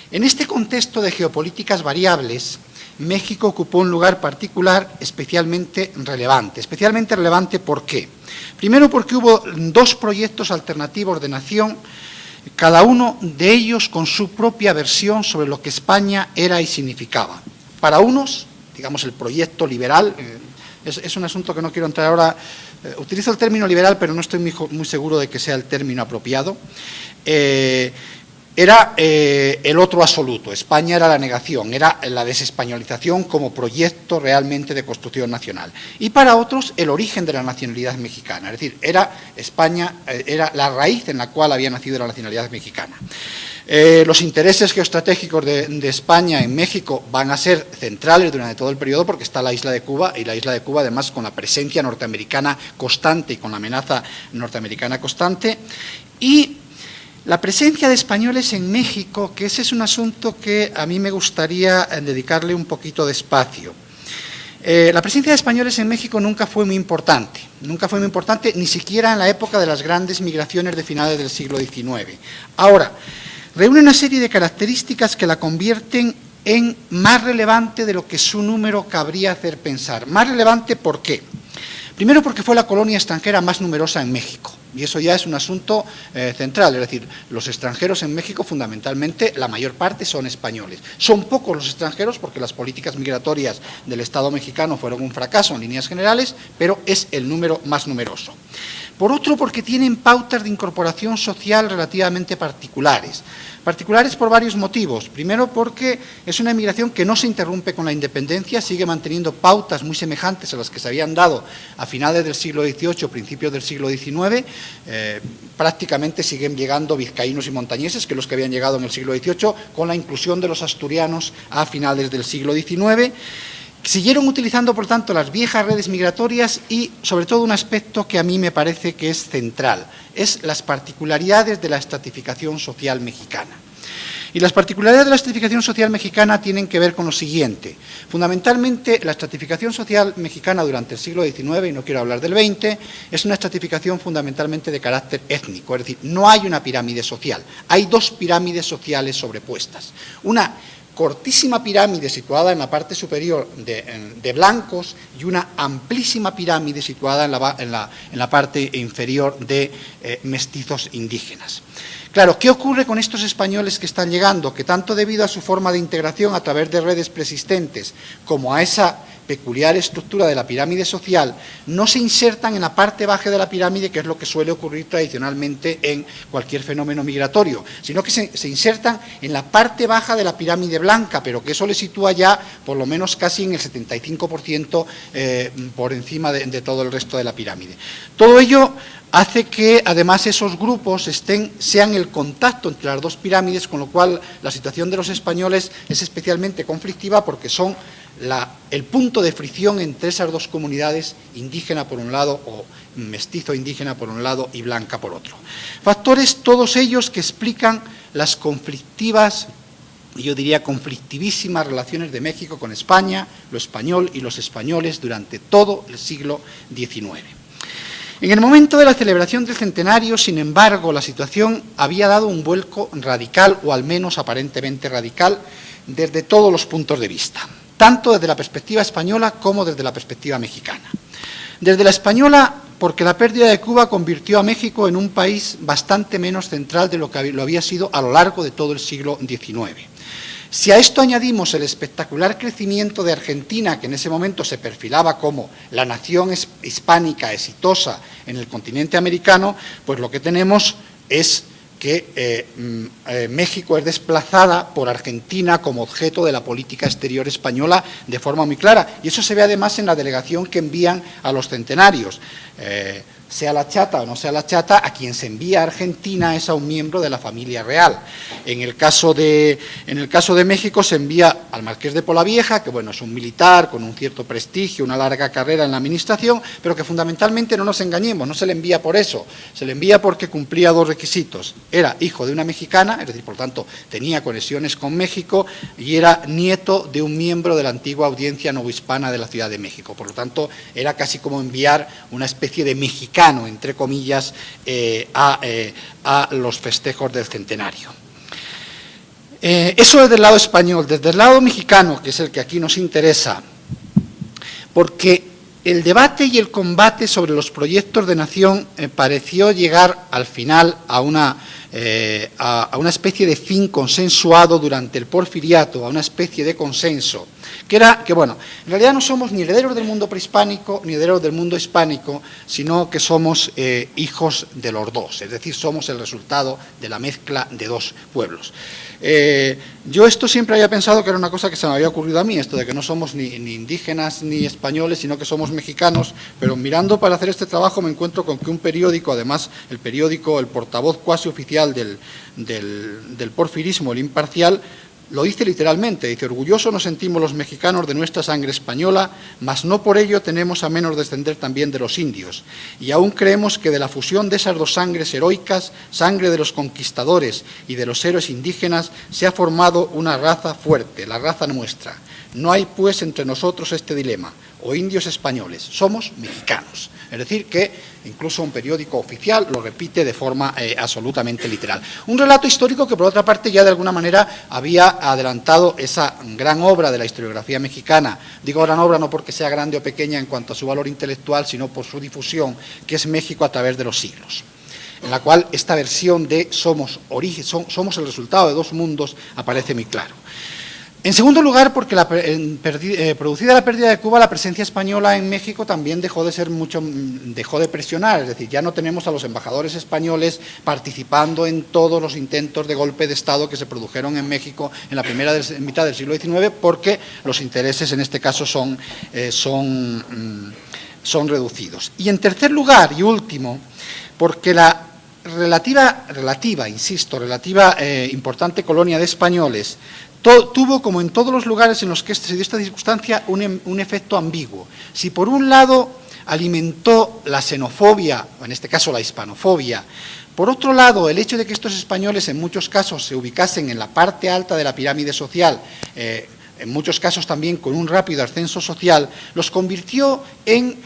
En este contexto de geopolíticas variables, México ocupó un lugar particular especialmente relevante. Especialmente relevante, ¿por qué? Primero, porque hubo dos proyectos alternativos de nación, cada uno de ellos con su propia versión sobre lo que España era y significaba. Para unos, digamos, el proyecto liberal, es un asunto que no quiero entrar ahora. Utilizo el término liberal, pero no estoy muy seguro de que sea el término apropiado. Era el otro absoluto. España era la negación, era la desespañolización como proyecto realmente de construcción nacional. Y para otros, el origen de la nacionalidad mexicana. Es decir, España era la raíz en la cual había nacido la nacionalidad mexicana. Los intereses geoestratégicos de España en México van a ser centrales durante todo el periodo, porque está la isla de Cuba, y la isla de Cuba, además, con la presencia norteamericana constante y con la amenaza norteamericana constante. Y la presencia de españoles en México, que ese es un asunto que a mí me gustaría dedicarle un poquito de espacio. La presencia de españoles en México nunca fue muy importante, ni siquiera en la época de las grandes migraciones de finales del siglo XIX. Ahora, reúne una serie de características que la convierten en más relevante de lo que su número cabría hacer pensar. Más relevante, ¿por qué? Primero, porque fue la colonia extranjera más numerosa en México, y eso ya es un asunto central, es decir, los extranjeros en México, fundamentalmente, la mayor parte son españoles. Son pocos los extranjeros porque las políticas migratorias del Estado mexicano fueron un fracaso en líneas generales, pero es el número más numeroso. Por otro, porque tienen pautas de incorporación social relativamente particulares. Particulares por varios motivos. Primero, porque es una inmigración que no se interrumpe con la independencia, sigue manteniendo pautas muy semejantes a las que se habían dado a finales del siglo XVIII, principios del siglo XIX. Prácticamente siguen llegando vizcaínos y montañeses, que los que habían llegado en el siglo XVIII, con la inclusión de los asturianos a finales del siglo XIX. Siguieron utilizando, por tanto, las viejas redes migratorias y, sobre todo, un aspecto que a mí me parece que es central, es las particularidades de la estratificación social mexicana. Y las particularidades de la estratificación social mexicana tienen que ver con lo siguiente. Fundamentalmente, la estratificación social mexicana durante el siglo XIX, y no quiero hablar del XX, es una estratificación fundamentalmente de carácter étnico, es decir, no hay una pirámide social, hay dos pirámides sociales sobrepuestas. Una cortísima pirámide situada en la parte superior de blancos y una amplísima pirámide situada en la parte inferior de mestizos indígenas. Claro, ¿qué ocurre con estos españoles que están llegando? Que tanto debido a su forma de integración a través de redes preexistentes como a esa peculiar estructura de la pirámide social, no se insertan en la parte baja de la pirámide, que es lo que suele ocurrir tradicionalmente en cualquier fenómeno migratorio, sino que se insertan en la parte baja de la pirámide blanca, pero que eso le sitúa ya por lo menos casi en el 75% por encima de todo el resto de la pirámide. Todo ello hace que, además, esos grupos sean el contacto entre las dos pirámides, con lo cual la situación de los españoles es especialmente conflictiva porque son el punto de fricción entre esas dos comunidades, indígena por un lado o mestizo indígena por un lado y blanca por otro. Factores todos ellos que explican las conflictivas, yo diría conflictivísimas relaciones de México con España, lo español y los españoles durante todo el siglo XIX. En el momento de la celebración del centenario, sin embargo, la situación había dado un vuelco radical, o al menos aparentemente radical, desde todos los puntos de vista, tanto desde la perspectiva española como desde la perspectiva mexicana. Desde la española, porque la pérdida de Cuba convirtió a México en un país bastante menos central de lo que lo había sido a lo largo de todo el siglo XIX. Si a esto añadimos el espectacular crecimiento de Argentina, que en ese momento se perfilaba como la nación hispánica exitosa en el continente americano, pues lo que tenemos es que México es desplazada por Argentina como objeto de la política exterior española de forma muy clara. Y eso se ve además en la delegación que envían a los centenarios. sea la chata o no sea la chata, a quien se envía a Argentina es a un miembro de la familia real. En el caso de México se envía al marqués de Polavieja, que bueno, es un militar con un cierto prestigio, una larga carrera en la administración, pero que fundamentalmente, no nos engañemos, no se le envía por eso, se le envía porque cumplía dos requisitos: era hijo de una mexicana, es decir, por lo tanto, tenía conexiones con México, y era nieto de un miembro de la antigua audiencia novohispana de la Ciudad de México. Por lo tanto, era casi como enviar una especie de mexicano, entre comillas, a los festejos del centenario. Eso desde el lado español. Desde el lado mexicano, que es el que aquí nos interesa, porque el debate y el combate sobre los proyectos de nación pareció llegar al final a una especie de fin consensuado durante el Porfiriato, a una especie de consenso, que era que, bueno, en realidad no somos ni herederos del mundo prehispánico ni herederos del mundo hispánico, sino que somos hijos de los dos, es decir, somos el resultado de la mezcla de dos pueblos. Yo esto siempre había pensado que era una cosa que se me había ocurrido a mí, esto de que no somos ni indígenas ni españoles, sino que somos mexicanos, pero mirando para hacer este trabajo me encuentro con que un periódico, además el periódico, el portavoz cuasi oficial del porfirismo, el Imparcial, lo dice literalmente, dice: orgullosos nos sentimos los mexicanos de nuestra sangre española, mas no por ello tenemos a menos descender también de los indios, y aún creemos que de la fusión de esas dos sangres heroicas, sangre de los conquistadores y de los héroes indígenas, se ha formado una raza fuerte, la raza nuestra. No hay pues entre nosotros este dilema, o indios españoles, somos mexicanos. Es decir, que incluso un periódico oficial lo repite de forma absolutamente literal. Un relato histórico que, por otra parte, ya de alguna manera había adelantado esa gran obra de la historiografía mexicana. Digo gran obra no porque sea grande o pequeña en cuanto a su valor intelectual, sino por su difusión, que es México a través de los siglos, en la cual esta versión de somos el resultado de dos mundos aparece muy claro. En segundo lugar, porque producida la pérdida de Cuba, la presencia española en México también dejó de presionar, es decir, ya no tenemos a los embajadores españoles participando en todos los intentos de golpe de Estado que se produjeron en México en la primera mitad del siglo XIX, porque los intereses en este caso son reducidos. Y en tercer lugar y último, porque la relativa importante colonia de españoles tuvo, como en todos los lugares en los que se dio esta circunstancia, un efecto ambiguo. Si por un lado alimentó la xenofobia, o en este caso la hispanofobia, por otro lado, el hecho de que estos españoles en muchos casos se ubicasen en la parte alta de la pirámide social, en muchos casos también con un rápido ascenso social, los convirtió en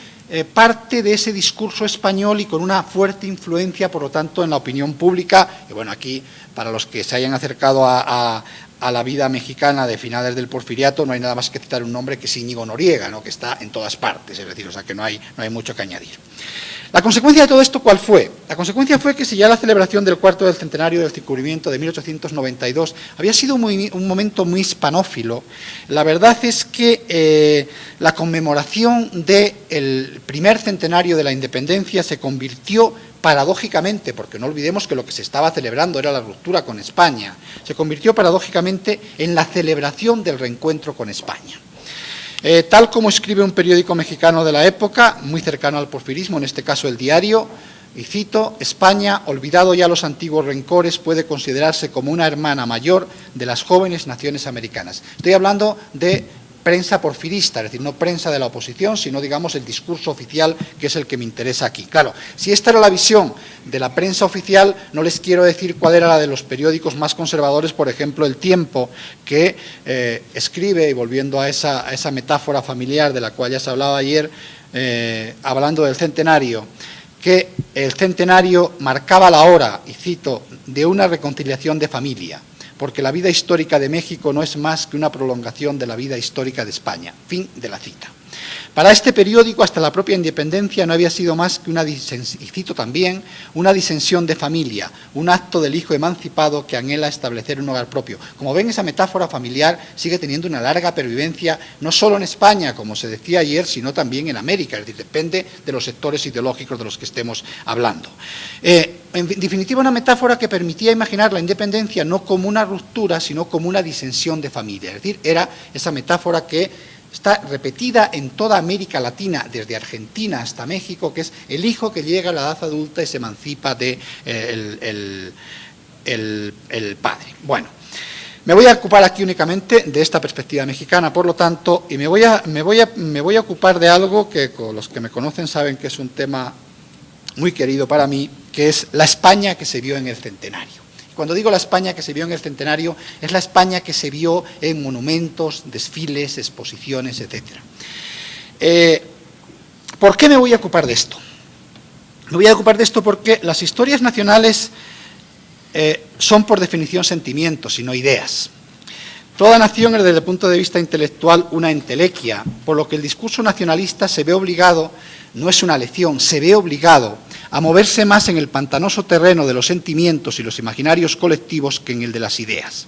parte de ese discurso español y con una fuerte influencia, por lo tanto, en la opinión pública. Y bueno, aquí, para los que se hayan acercado a la vida mexicana de finales del Porfiriato, no hay nada más que citar un nombre, que es Íñigo Noriega, ¿no?, que está en todas partes, es decir, o sea que no hay mucho que añadir. La consecuencia de todo esto, ¿cuál fue? La consecuencia fue que si ya la celebración del cuarto del centenario del descubrimiento de 1892 había sido un momento muy hispanófilo, la verdad es que la conmemoración del primer centenario de la independencia se convirtió paradójicamente, porque no olvidemos que lo que se estaba celebrando era la ruptura con España, se convirtió paradójicamente en la celebración del reencuentro con España. Tal como escribe un periódico mexicano de la época, muy cercano al porfirismo, en este caso El Diario, y cito: España, olvidado ya los antiguos rencores, puede considerarse como una hermana mayor de las jóvenes naciones americanas. Estoy hablando de prensa porfirista, es decir, no prensa de la oposición, sino, digamos, el discurso oficial, que es el que me interesa aquí. Claro, si esta era la visión de la prensa oficial, no les quiero decir cuál era la de los periódicos más conservadores, por ejemplo, El Tiempo, que escribe, y volviendo a esa metáfora familiar de la cual ya se hablaba ayer, hablando del centenario, que el centenario marcaba la hora, y cito, de una reconciliación de familia, porque la vida histórica de México no es más que una prolongación de la vida histórica de España. Fin de la cita. Para este periódico, hasta la propia independencia no había sido más que una disensión de familia, un acto del hijo emancipado que anhela establecer un hogar propio. Como ven, esa metáfora familiar sigue teniendo una larga pervivencia, no solo en España, como se decía ayer, sino también en América, es decir, depende de los sectores ideológicos de los que estemos hablando. En definitiva, una metáfora que permitía imaginar la independencia no como una ruptura, sino como una disensión de familia, es decir, era esa metáfora que está repetida en toda América Latina, desde Argentina hasta México, que es el hijo que llega a la edad adulta y se emancipa de el padre. Bueno, me voy a ocupar aquí únicamente de esta perspectiva mexicana, por lo tanto, y me voy a ocupar de algo que los que me conocen saben que es un tema muy querido para mí, que es la España que se vio en el centenario. Cuando digo la España que se vio en el centenario, es la España que se vio en monumentos, desfiles, exposiciones, etc. ¿Por qué me voy a ocupar de esto? Me voy a ocupar de esto porque las historias nacionales son por definición sentimientos y no ideas. Toda nación es desde el punto de vista intelectual una entelequia, por lo que el discurso nacionalista se ve obligado, no es una lección, se ve obligado a moverse más en el pantanoso terreno de los sentimientos y los imaginarios colectivos que en el de las ideas.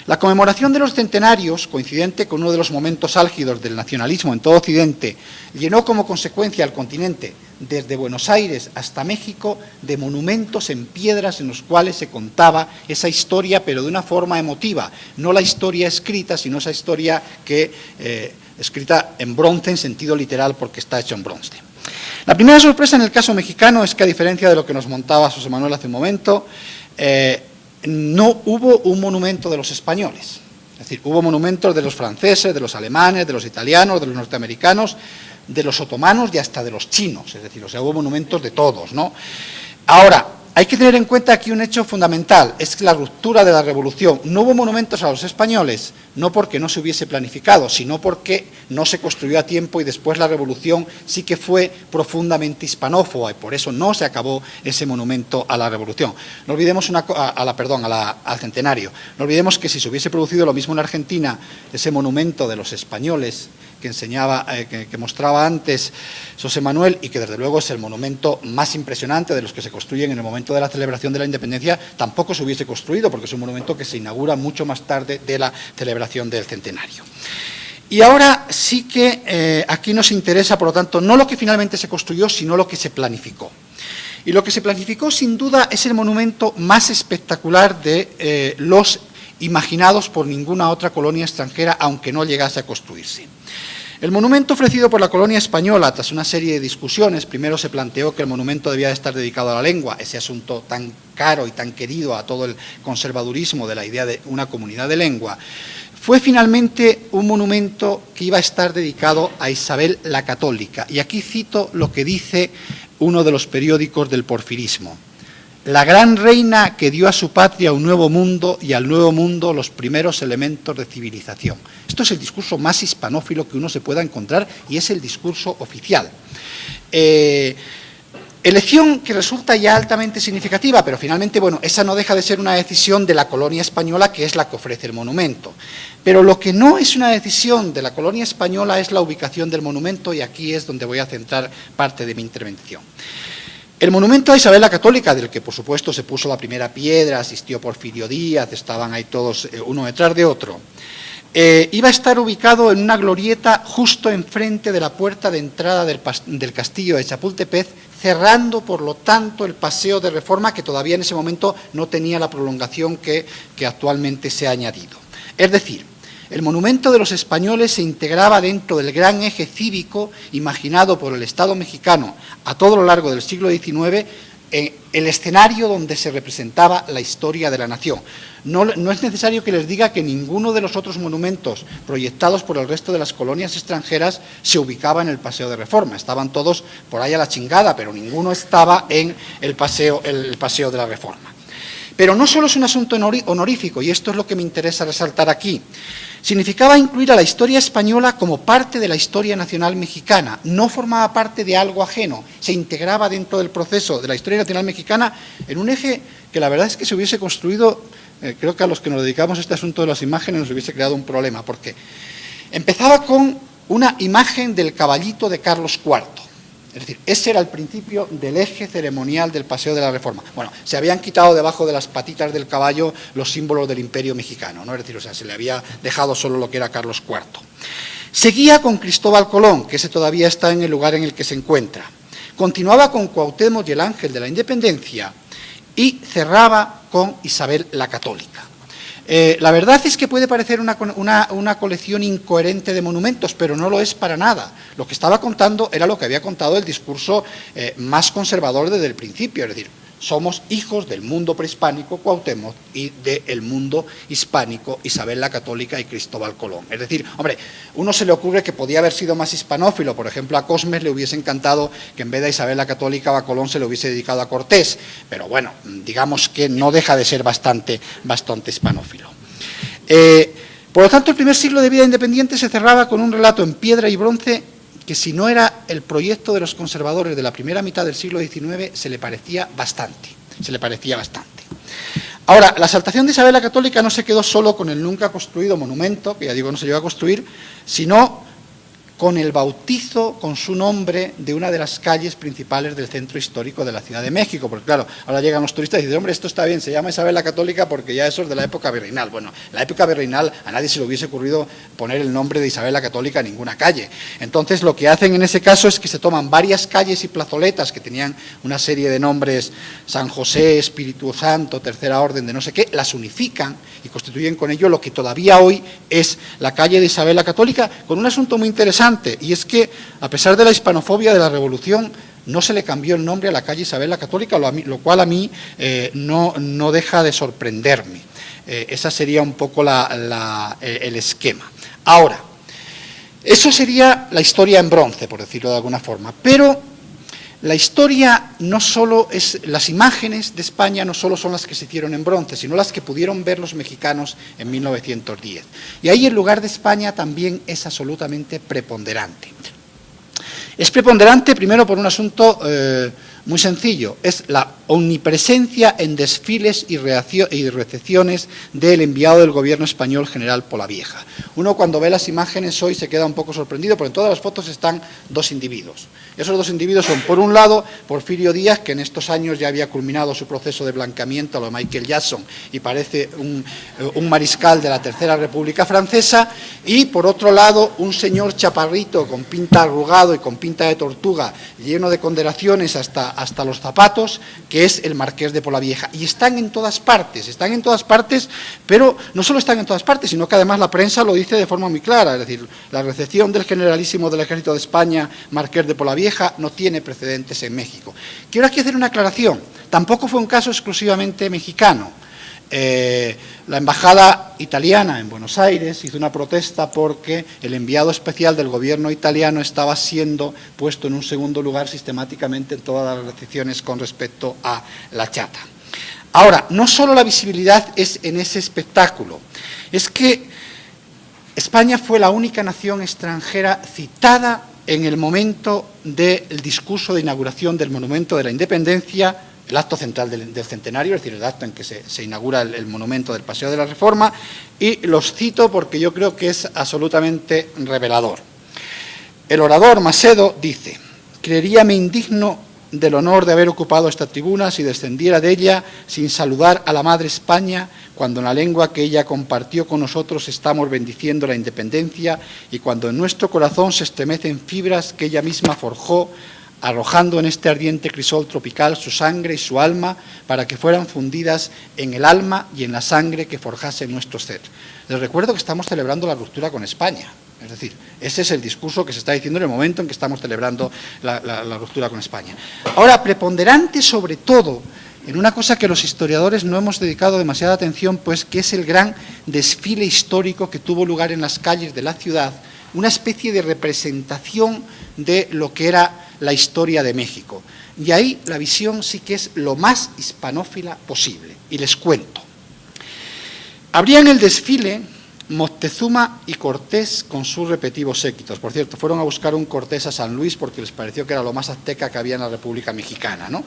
La conmemoración de los centenarios, coincidente con uno de los momentos álgidos del nacionalismo en todo Occidente, llenó como consecuencia al continente, desde Buenos Aires hasta México, de monumentos en piedras en los cuales se contaba esa historia, pero de una forma emotiva, no la historia escrita, sino esa historia que escrita en bronce en sentido literal porque está hecho en bronce. La primera sorpresa en el caso mexicano es que, a diferencia de lo que nos montaba José Manuel hace un momento, no hubo un monumento de los españoles. Es decir, hubo monumentos de los franceses, de los alemanes, de los italianos, de los norteamericanos, de los otomanos y hasta de los chinos. Es decir, o sea, hubo monumentos de todos, ¿no? Ahora, hay que tener en cuenta aquí un hecho fundamental, es la ruptura de la revolución. No hubo monumentos a los españoles, no porque no se hubiese planificado, sino porque no se construyó a tiempo y después la revolución sí que fue profundamente hispanófoba y por eso no se acabó ese monumento a la revolución. No olvidemos al centenario. No olvidemos que si se hubiese producido lo mismo en Argentina, ese monumento de los españoles que enseñaba, que mostraba antes José Manuel y que desde luego es el monumento más impresionante de los que se construyen en el momento de la celebración de la independencia, tampoco se hubiese construido porque es un monumento que se inaugura mucho más tarde de la celebración del centenario. Y ahora sí que aquí nos interesa, por lo tanto, no lo que finalmente se construyó, sino lo que se planificó. Y lo que se planificó, sin duda, es el monumento más espectacular de los imaginados por ninguna otra colonia extranjera, aunque no llegase a construirse. El monumento ofrecido por la colonia española, tras una serie de discusiones, primero se planteó que el monumento debía de estar dedicado a la lengua, ese asunto tan caro y tan querido a todo el conservadurismo de la idea de una comunidad de lengua, fue finalmente un monumento que iba a estar dedicado a Isabel la Católica. Y aquí cito lo que dice uno de los periódicos del porfirismo: la gran reina que dio a su patria un nuevo mundo y al nuevo mundo los primeros elementos de civilización. Esto es el discurso más hispanófilo que uno se pueda encontrar y es el discurso oficial. Elección que resulta ya altamente significativa, pero finalmente, bueno, esa no deja de ser una decisión de la colonia española, que es la que ofrece el monumento. Pero lo que no es una decisión de la colonia española es la ubicación del monumento, y aquí es donde voy a centrar parte de mi intervención. El monumento a Isabel la Católica, del que por supuesto se puso la primera piedra, asistió Porfirio Díaz, estaban ahí todos uno detrás de otro, iba a estar ubicado en una glorieta justo enfrente de la puerta de entrada del castillo de Chapultepec, cerrando por lo tanto el paseo de Reforma, que todavía en ese momento no tenía la prolongación que actualmente se ha añadido. Es decir, el monumento de los españoles se integraba dentro del gran eje cívico imaginado por el Estado mexicano a todo lo largo del siglo XIX, el escenario donde se representaba la historia de la nación. No es necesario que les diga que ninguno de los otros monumentos proyectados por el resto de las colonias extranjeras se ubicaba en el Paseo de Reforma. Estaban todos por ahí a la chingada, pero ninguno estaba en el Paseo de la Reforma. Pero no solo es un asunto honorífico, y esto es lo que me interesa resaltar aquí. Significaba incluir a la historia española como parte de la historia nacional mexicana, no formaba parte de algo ajeno, se integraba dentro del proceso de la historia nacional mexicana en un eje que la verdad es que se hubiese construido, creo que a los que nos dedicamos a este asunto de las imágenes nos hubiese creado un problema, porque empezaba con una imagen del caballito de Carlos IV. Es decir, ese era el principio del eje ceremonial del Paseo de la Reforma. Bueno, se habían quitado debajo de las patitas del caballo los símbolos del Imperio mexicano, ¿no? Es decir, o sea, se le había dejado solo lo que era Carlos IV. Seguía con Cristóbal Colón, que ese todavía está en el lugar en el que se encuentra. Continuaba con Cuauhtémoc y el Ángel de la Independencia y cerraba con Isabel la Católica. La verdad es que puede parecer una colección incoherente de monumentos, pero no lo es para nada. Lo que estaba contando era lo que había contado el discurso más conservador desde el principio, es decir, somos hijos del mundo prehispánico Cuauhtémoc y del mundo hispánico Isabel la Católica y Cristóbal Colón. Es decir, hombre, uno se le ocurre que podía haber sido más hispanófilo, por ejemplo, a Cosmes le hubiese encantado que en vez de Isabel la Católica o a Colón se le hubiese dedicado a Cortés, pero bueno, digamos que no deja de ser bastante hispanófilo. Por lo tanto, el primer siglo de vida independiente se cerraba con un relato en piedra y bronce que, si no era el proyecto de los conservadores de la primera mitad del siglo XIX, se le parecía bastante. Ahora, la exaltación de Isabel la Católica no se quedó solo con el nunca construido monumento, que ya digo no se llegó a construir, sino con el bautizo con su nombre de una de las calles principales del centro histórico de la Ciudad de México, porque claro, ahora llegan los turistas y dicen, hombre, esto está bien, se llama Isabel la Católica porque ya eso es de la época virreinal. Bueno, en la época virreinal a nadie se le hubiese ocurrido poner el nombre de Isabel la Católica a ninguna calle. Entonces, lo que hacen en ese caso es que se toman varias calles y plazoletas que tenían una serie de nombres, San José, Espíritu Santo, Tercera Orden de no sé qué, las unifican y constituyen con ello lo que todavía hoy es la calle de Isabel la Católica, con un asunto muy interesante, y es que, a pesar de la hispanofobia de la Revolución, no se le cambió el nombre a la calle Isabel la Católica, lo cual a mí no deja de sorprenderme. Esa sería un poco el esquema. Ahora, eso sería la historia en bronce, por decirlo de alguna forma, pero la historia no solo es, las imágenes de España no solo son las que se hicieron en bronce, sino las que pudieron ver los mexicanos en 1910. Y ahí el lugar de España también es absolutamente preponderante. Es preponderante primero por un asunto muy sencillo, es la omnipresencia en desfiles y recepciones del enviado del gobierno español, general Polavieja. Uno, cuando ve las imágenes hoy, se queda un poco sorprendido, porque en todas las fotos están dos individuos. Esos dos individuos son, por un lado, Porfirio Díaz, que en estos años ya había culminado su proceso de blanqueamiento a lo Michael Jackson y parece un mariscal de la Tercera República Francesa, y por otro lado, un señor chaparrito con pinta arrugado y con pinta de tortuga, lleno de condecoraciones hasta los zapatos, que es el Marqués de Polavieja. Y están en todas partes, pero no solo están en todas partes, sino que además la prensa lo dice de forma muy clara, es decir, la recepción del generalísimo del Ejército de España, Marqués de Polavieja, no tiene precedentes en México. Quiero aquí hacer una aclaración, tampoco fue un caso exclusivamente mexicano. La embajada italiana en Buenos Aires hizo una protesta porque el enviado especial del gobierno italiano estaba siendo puesto en un segundo lugar sistemáticamente en todas las recepciones con respecto a la chata. Ahora, no solo la visibilidad es en ese espectáculo, es que España fue la única nación extranjera citada en el momento del discurso de inauguración del Monumento de la Independencia, el acto central del centenario, es decir, el acto en que se inaugura el monumento del Paseo de la Reforma, y los cito porque yo creo que es absolutamente revelador. El orador Macedo dice: «Creeríame indigno del honor de haber ocupado esta tribuna si descendiera de ella sin saludar a la Madre España, cuando en la lengua que ella compartió con nosotros estamos bendiciendo la independencia y cuando en nuestro corazón se estremecen fibras que ella misma forjó, arrojando en este ardiente crisol tropical su sangre y su alma para que fueran fundidas en el alma y en la sangre que forjase nuestro ser». Les recuerdo que estamos celebrando la ruptura con España. Es decir, ese es el discurso que se está diciendo en el momento en que estamos celebrando la ruptura con España. Ahora, preponderante sobre todo en una cosa que los historiadores no hemos dedicado demasiada atención, pues que es el gran desfile histórico que tuvo lugar en las calles de la ciudad, una especie de representación de lo que era la historia de México. Y ahí la visión sí que es lo más hispanófila posible. Y les cuento. Habría en el desfile Moctezuma y Cortés con sus respectivos séquitos. Por cierto, fueron a buscar un Cortés a San Luis porque les pareció que era lo más azteca que había en la República Mexicana, ¿no?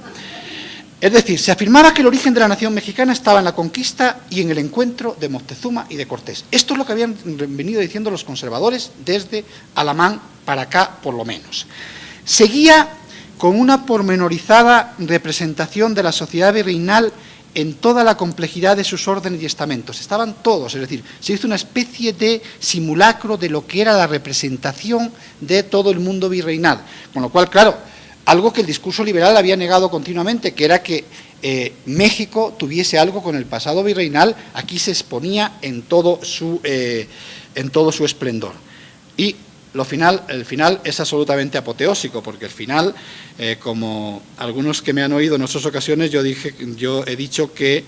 Es decir, se afirmaba que el origen de la nación mexicana estaba en la conquista y en el encuentro de Moctezuma y de Cortés. Esto es lo que habían venido diciendo los conservadores desde Alamán para acá, por lo menos. Seguía con una pormenorizada representación de la sociedad virreinal en toda la complejidad de sus órdenes y estamentos. Estaban todos, es decir, se hizo una especie de simulacro de lo que era la representación de todo el mundo virreinal. Con lo cual, claro, algo que el discurso liberal había negado continuamente, que era que México tuviese algo con el pasado virreinal. Aquí se exponía en todo su esplendor. Y el final es absolutamente apoteósico, porque el final, como algunos que me han oído en otras ocasiones, yo he dicho que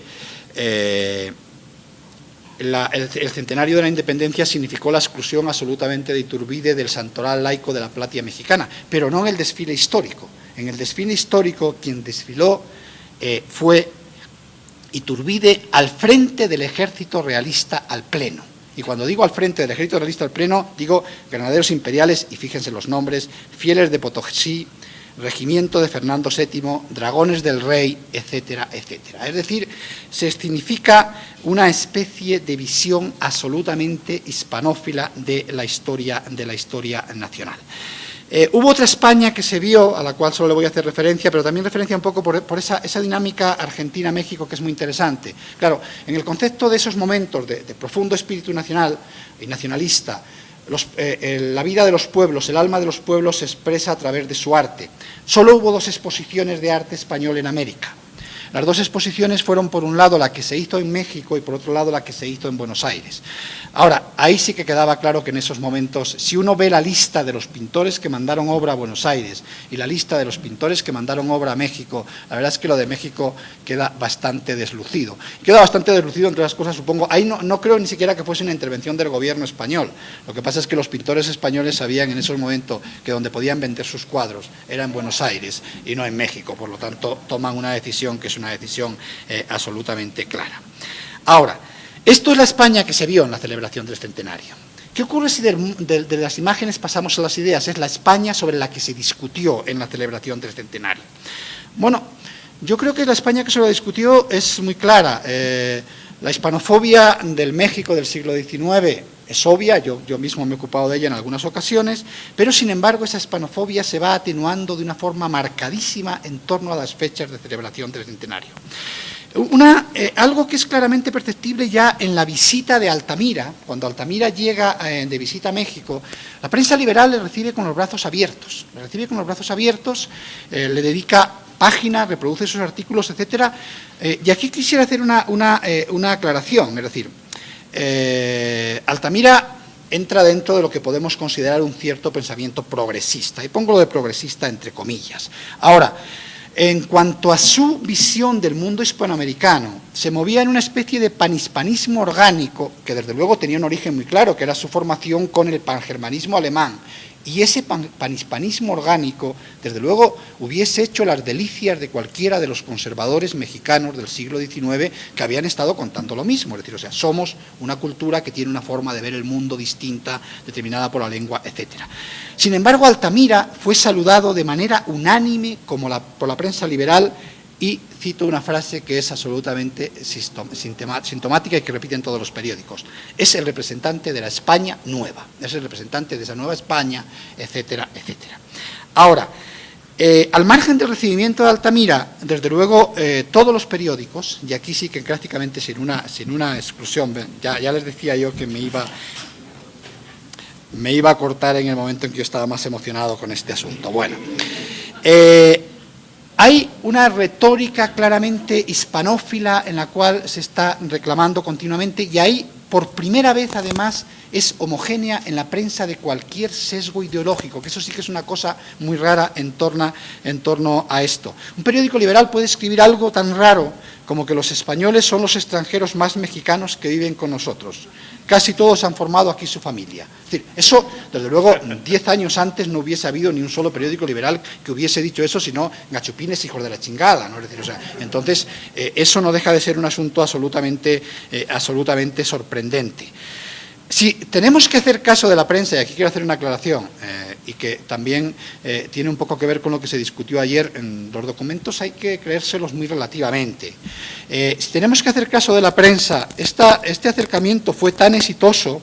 el centenario de la independencia significó la exclusión absolutamente de Iturbide del santoral laico de la Platía mexicana, pero no en el desfile histórico. En el desfile histórico quien desfiló fue Iturbide al frente del ejército realista al pleno. Y cuando digo al frente del ejército realista al pleno, digo granaderos imperiales, y fíjense los nombres: Fieles de Potosí, Regimiento de Fernando VII, Dragones del Rey, etcétera, etcétera. Es decir, se significa una especie de visión absolutamente hispanófila de la historia nacional. Hubo otra España que se vio, a la cual solo le voy a hacer referencia, pero también referencia un poco por esa dinámica Argentina-México, que es muy interesante. Claro, en el concepto de esos momentos de profundo espíritu nacional y nacionalista, la vida de los pueblos, el alma de los pueblos se expresa a través de su arte. Solo hubo 2 exposiciones de arte español en América. Las 2 exposiciones fueron, por un lado, la que se hizo en México y, por otro lado, la que se hizo en Buenos Aires. Ahora, ahí sí que quedaba claro que en esos momentos, si uno ve la lista de los pintores que mandaron obra a Buenos Aires y la lista de los pintores que mandaron obra a México, la verdad es que lo de México queda bastante deslucido. Queda bastante deslucido, entre otras cosas, supongo. Ahí no creo ni siquiera que fuese una intervención del gobierno español. Lo que pasa es que los pintores españoles sabían en esos momentos que donde podían vender sus cuadros era en Buenos Aires y no en México. Por lo tanto, toman una decisión que es una decisión absolutamente clara. Ahora, esto es la España que se vio en la celebración del centenario. ¿Qué ocurre si de las imágenes pasamos a las ideas? Es la España sobre la que se discutió en la celebración del centenario. Bueno, yo creo que la España que se lo discutió es muy clara. La hispanofobia del México del siglo XIX es obvia, yo mismo me he ocupado de ella en algunas ocasiones, pero sin embargo esa hispanofobia se va atenuando de una forma marcadísima en torno a las fechas de celebración del centenario. Algo que es claramente perceptible ya en la visita de Altamira. Cuando Altamira llega de visita a México, la prensa liberal le recibe con los brazos abiertos. Le dedica páginas, reproduce sus artículos, etcétera. Y aquí quisiera hacer una aclaración, es decir, Altamira entra dentro de lo que podemos considerar un cierto pensamiento progresista, y pongo lo de progresista entre comillas. Ahora, en cuanto a su visión del mundo hispanoamericano, se movía en una especie de panhispanismo orgánico, que desde luego tenía un origen muy claro, que era su formación con el pangermanismo alemán. Y ese panhispanismo orgánico, desde luego, hubiese hecho las delicias de cualquiera de los conservadores mexicanos del siglo XIX que habían estado contando lo mismo. Es decir, o sea, somos una cultura que tiene una forma de ver el mundo distinta, determinada por la lengua, etcétera. Sin embargo, Altamira fue saludado de manera unánime por la prensa liberal, y cito una frase que es absolutamente sintomática y que repiten todos los periódicos: es el representante de la España nueva, es el representante de esa nueva España, etcétera, etcétera. Ahora, al margen del recibimiento de Altamira, desde luego todos los periódicos, y aquí sí que prácticamente sin una exclusión, ya les decía yo que me iba a cortar en el momento en que yo estaba más emocionado con este asunto. Bueno, hay una retórica claramente hispanófila en la cual se está reclamando continuamente, y ahí, por primera vez, además, es homogénea en la prensa de cualquier sesgo ideológico, que eso sí que es una cosa muy rara en torno a esto. Un periódico liberal puede escribir algo tan raro como que los españoles son los extranjeros más mexicanos que viven con nosotros. Casi todos han formado aquí su familia. Es decir, eso, desde luego, 10 años antes no hubiese habido ni un solo periódico liberal que hubiese dicho eso, sino gachupines hijos de la chingada, ¿no? Es decir, o sea, entonces, eso no deja de ser un asunto absolutamente sorprendente. Si tenemos que hacer caso de la prensa, y aquí quiero hacer una aclaración, y que también tiene un poco que ver con lo que se discutió ayer, en los documentos hay que creérselos muy relativamente. Si tenemos que hacer caso de la prensa, este acercamiento fue tan exitoso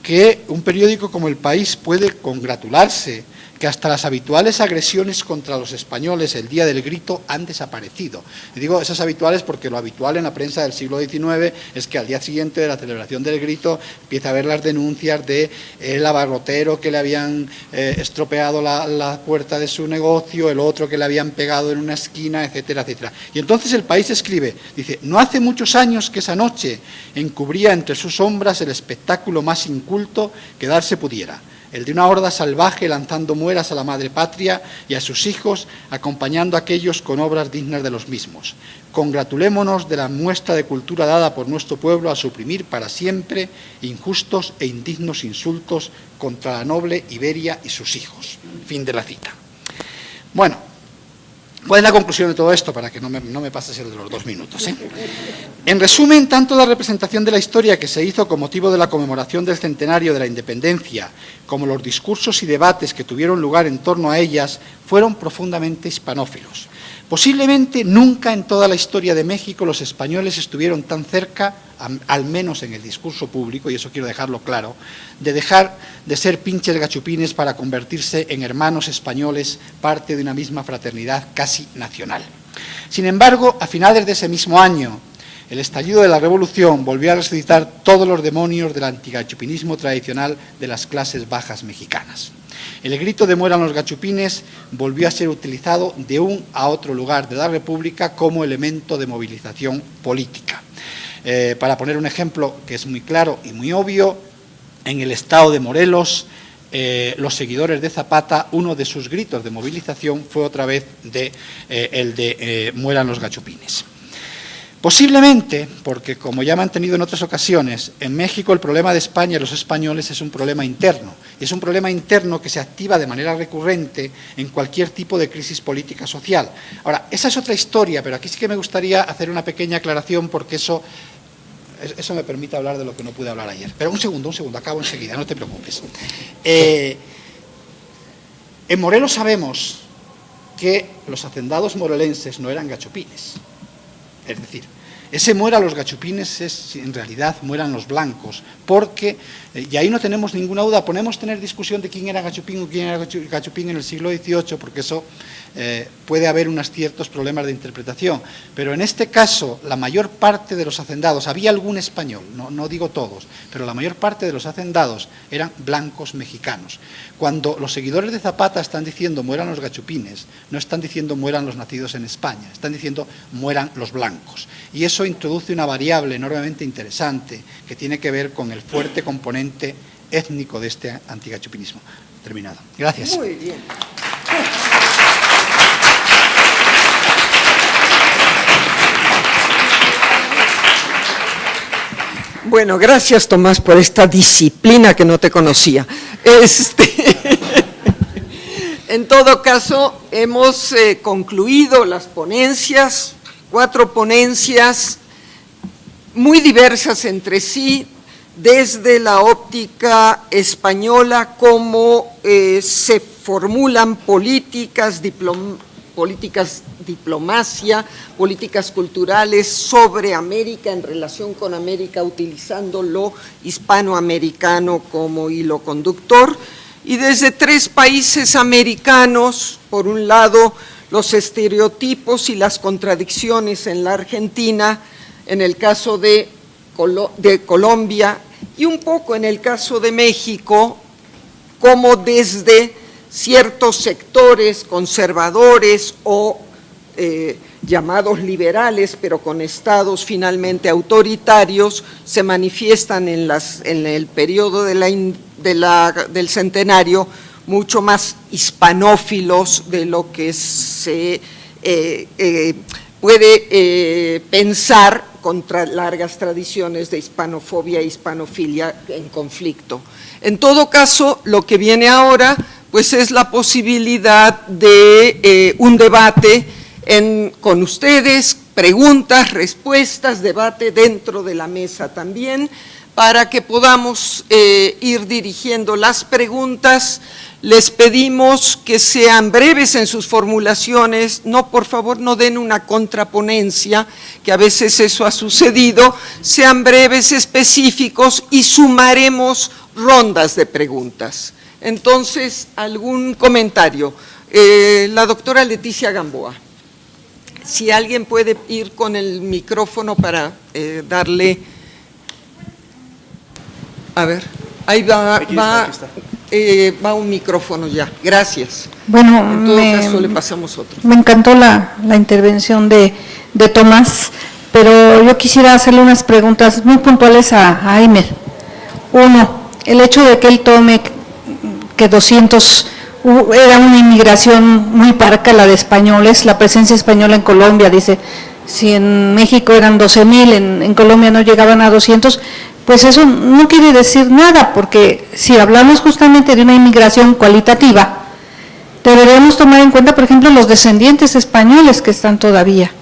que un periódico como El País puede congratularse que hasta las habituales agresiones contra los españoles el día del grito han desaparecido. Y digo esas habituales porque lo habitual en la prensa del siglo XIX es que al día siguiente de la celebración del grito empieza a haber las denuncias de el abarrotero que le habían estropeado la puerta de su negocio, el otro que le habían pegado en una esquina, etcétera, etcétera. Y entonces El País escribe, dice, no hace muchos años que esa noche encubría entre sus sombras el espectáculo más inculto que darse pudiera, el de una horda salvaje lanzando mueras a la madre patria y a sus hijos, acompañando a aquellos con obras dignas de los mismos. Congratulémonos de la muestra de cultura dada por nuestro pueblo a suprimir para siempre injustos e indignos insultos contra la noble Iberia y sus hijos. Fin de la cita. Bueno, ¿cuál es la conclusión de todo esto? Para que no me pases el de los 2 minutos, ¿eh? En resumen, tanto la representación de la historia que se hizo con motivo de la conmemoración del centenario de la independencia, como los discursos y debates que tuvieron lugar en torno a ellas, fueron profundamente hispanófilos. Posiblemente nunca en toda la historia de México los españoles estuvieron tan cerca, al menos en el discurso público, y eso quiero dejarlo claro, de dejar de ser pinches gachupines para convertirse en hermanos españoles, parte de una misma fraternidad casi nacional. Sin embargo, a finales de ese mismo año, el estallido de la Revolución volvió a resucitar todos los demonios del antigachupinismo tradicional de las clases bajas mexicanas. El grito de mueran los gachupines volvió a ser utilizado de un a otro lugar de la República como elemento de movilización política. Para poner un ejemplo que es muy claro y muy obvio, en el estado de Morelos, los seguidores de Zapata, uno de sus gritos de movilización fue otra vez el de mueran los gachupines. Posiblemente, porque como ya he mantenido en otras ocasiones, en México el problema de España y los españoles es un problema interno, y es un problema interno que se activa de manera recurrente en cualquier tipo de crisis política social. Ahora, esa es otra historia, pero aquí sí que me gustaría hacer una pequeña aclaración porque eso me permite hablar de lo que no pude hablar ayer. Pero un segundo, acabo enseguida, no te preocupes. En Morelos sabemos que los hacendados morelenses no eran gachupines. Es decir, ese mueran los gachupines es, en realidad, mueran los blancos, porque, y ahí no tenemos ninguna duda, podemos tener discusión de quién era gachupín o quién era gachupín en el siglo XVIII, porque eso puede haber unos ciertos problemas de interpretación, pero en este caso, la mayor parte de los hacendados, había algún español, no digo todos, pero la mayor parte de los hacendados eran blancos mexicanos. Cuando los seguidores de Zapata están diciendo mueran los gachupines, no están diciendo mueran los nacidos en España, están diciendo mueran los blancos. Y eso introduce una variable enormemente interesante que tiene que ver con el fuerte componente étnico de este antigachupinismo. Terminado. Gracias. Muy bien. Bueno, gracias Tomás por esta disciplina que no te conocía. En todo caso, hemos concluido las ponencias, 4 ponencias muy diversas entre sí, desde la óptica española, cómo se formulan políticas, diplomacia, políticas culturales sobre América, en relación con América, utilizando lo hispanoamericano como hilo conductor, y desde 3 países americanos, por un lado, los estereotipos y las contradicciones en la Argentina, en el caso de Colombia, y un poco en el caso de México, como desde ciertos sectores conservadores o llamados liberales, pero con estados finalmente autoritarios, se manifiestan en el periodo del centenario mucho más hispanófilos de lo que se puede pensar contra largas tradiciones de hispanofobia e hispanofilia en conflicto. En todo caso, lo que viene ahora pues es la posibilidad de un debate con ustedes, preguntas, respuestas, debate dentro de la mesa también, para que podamos ir dirigiendo las preguntas. Les pedimos que sean breves en sus formulaciones, por favor no den una contraponencia, que a veces eso ha sucedido, sean breves, específicos y sumaremos rondas de preguntas. Entonces, ¿algún comentario? La doctora Leticia Gamboa. Si alguien puede ir con el micrófono para darle… A ver, ahí va un micrófono ya. Gracias. Bueno, en todo caso le pasamos otro. Me encantó la intervención de Tomás, pero yo quisiera hacerle unas preguntas muy puntuales a Aimer. Uno, el hecho de que él tome que 200… Era una inmigración muy parca la de españoles, la presencia española en Colombia, dice, si en México eran 12,000, en Colombia no llegaban a 200, pues eso no quiere decir nada, porque si hablamos justamente de una inmigración cualitativa, deberíamos tomar en cuenta, por ejemplo, los descendientes españoles que están todavía,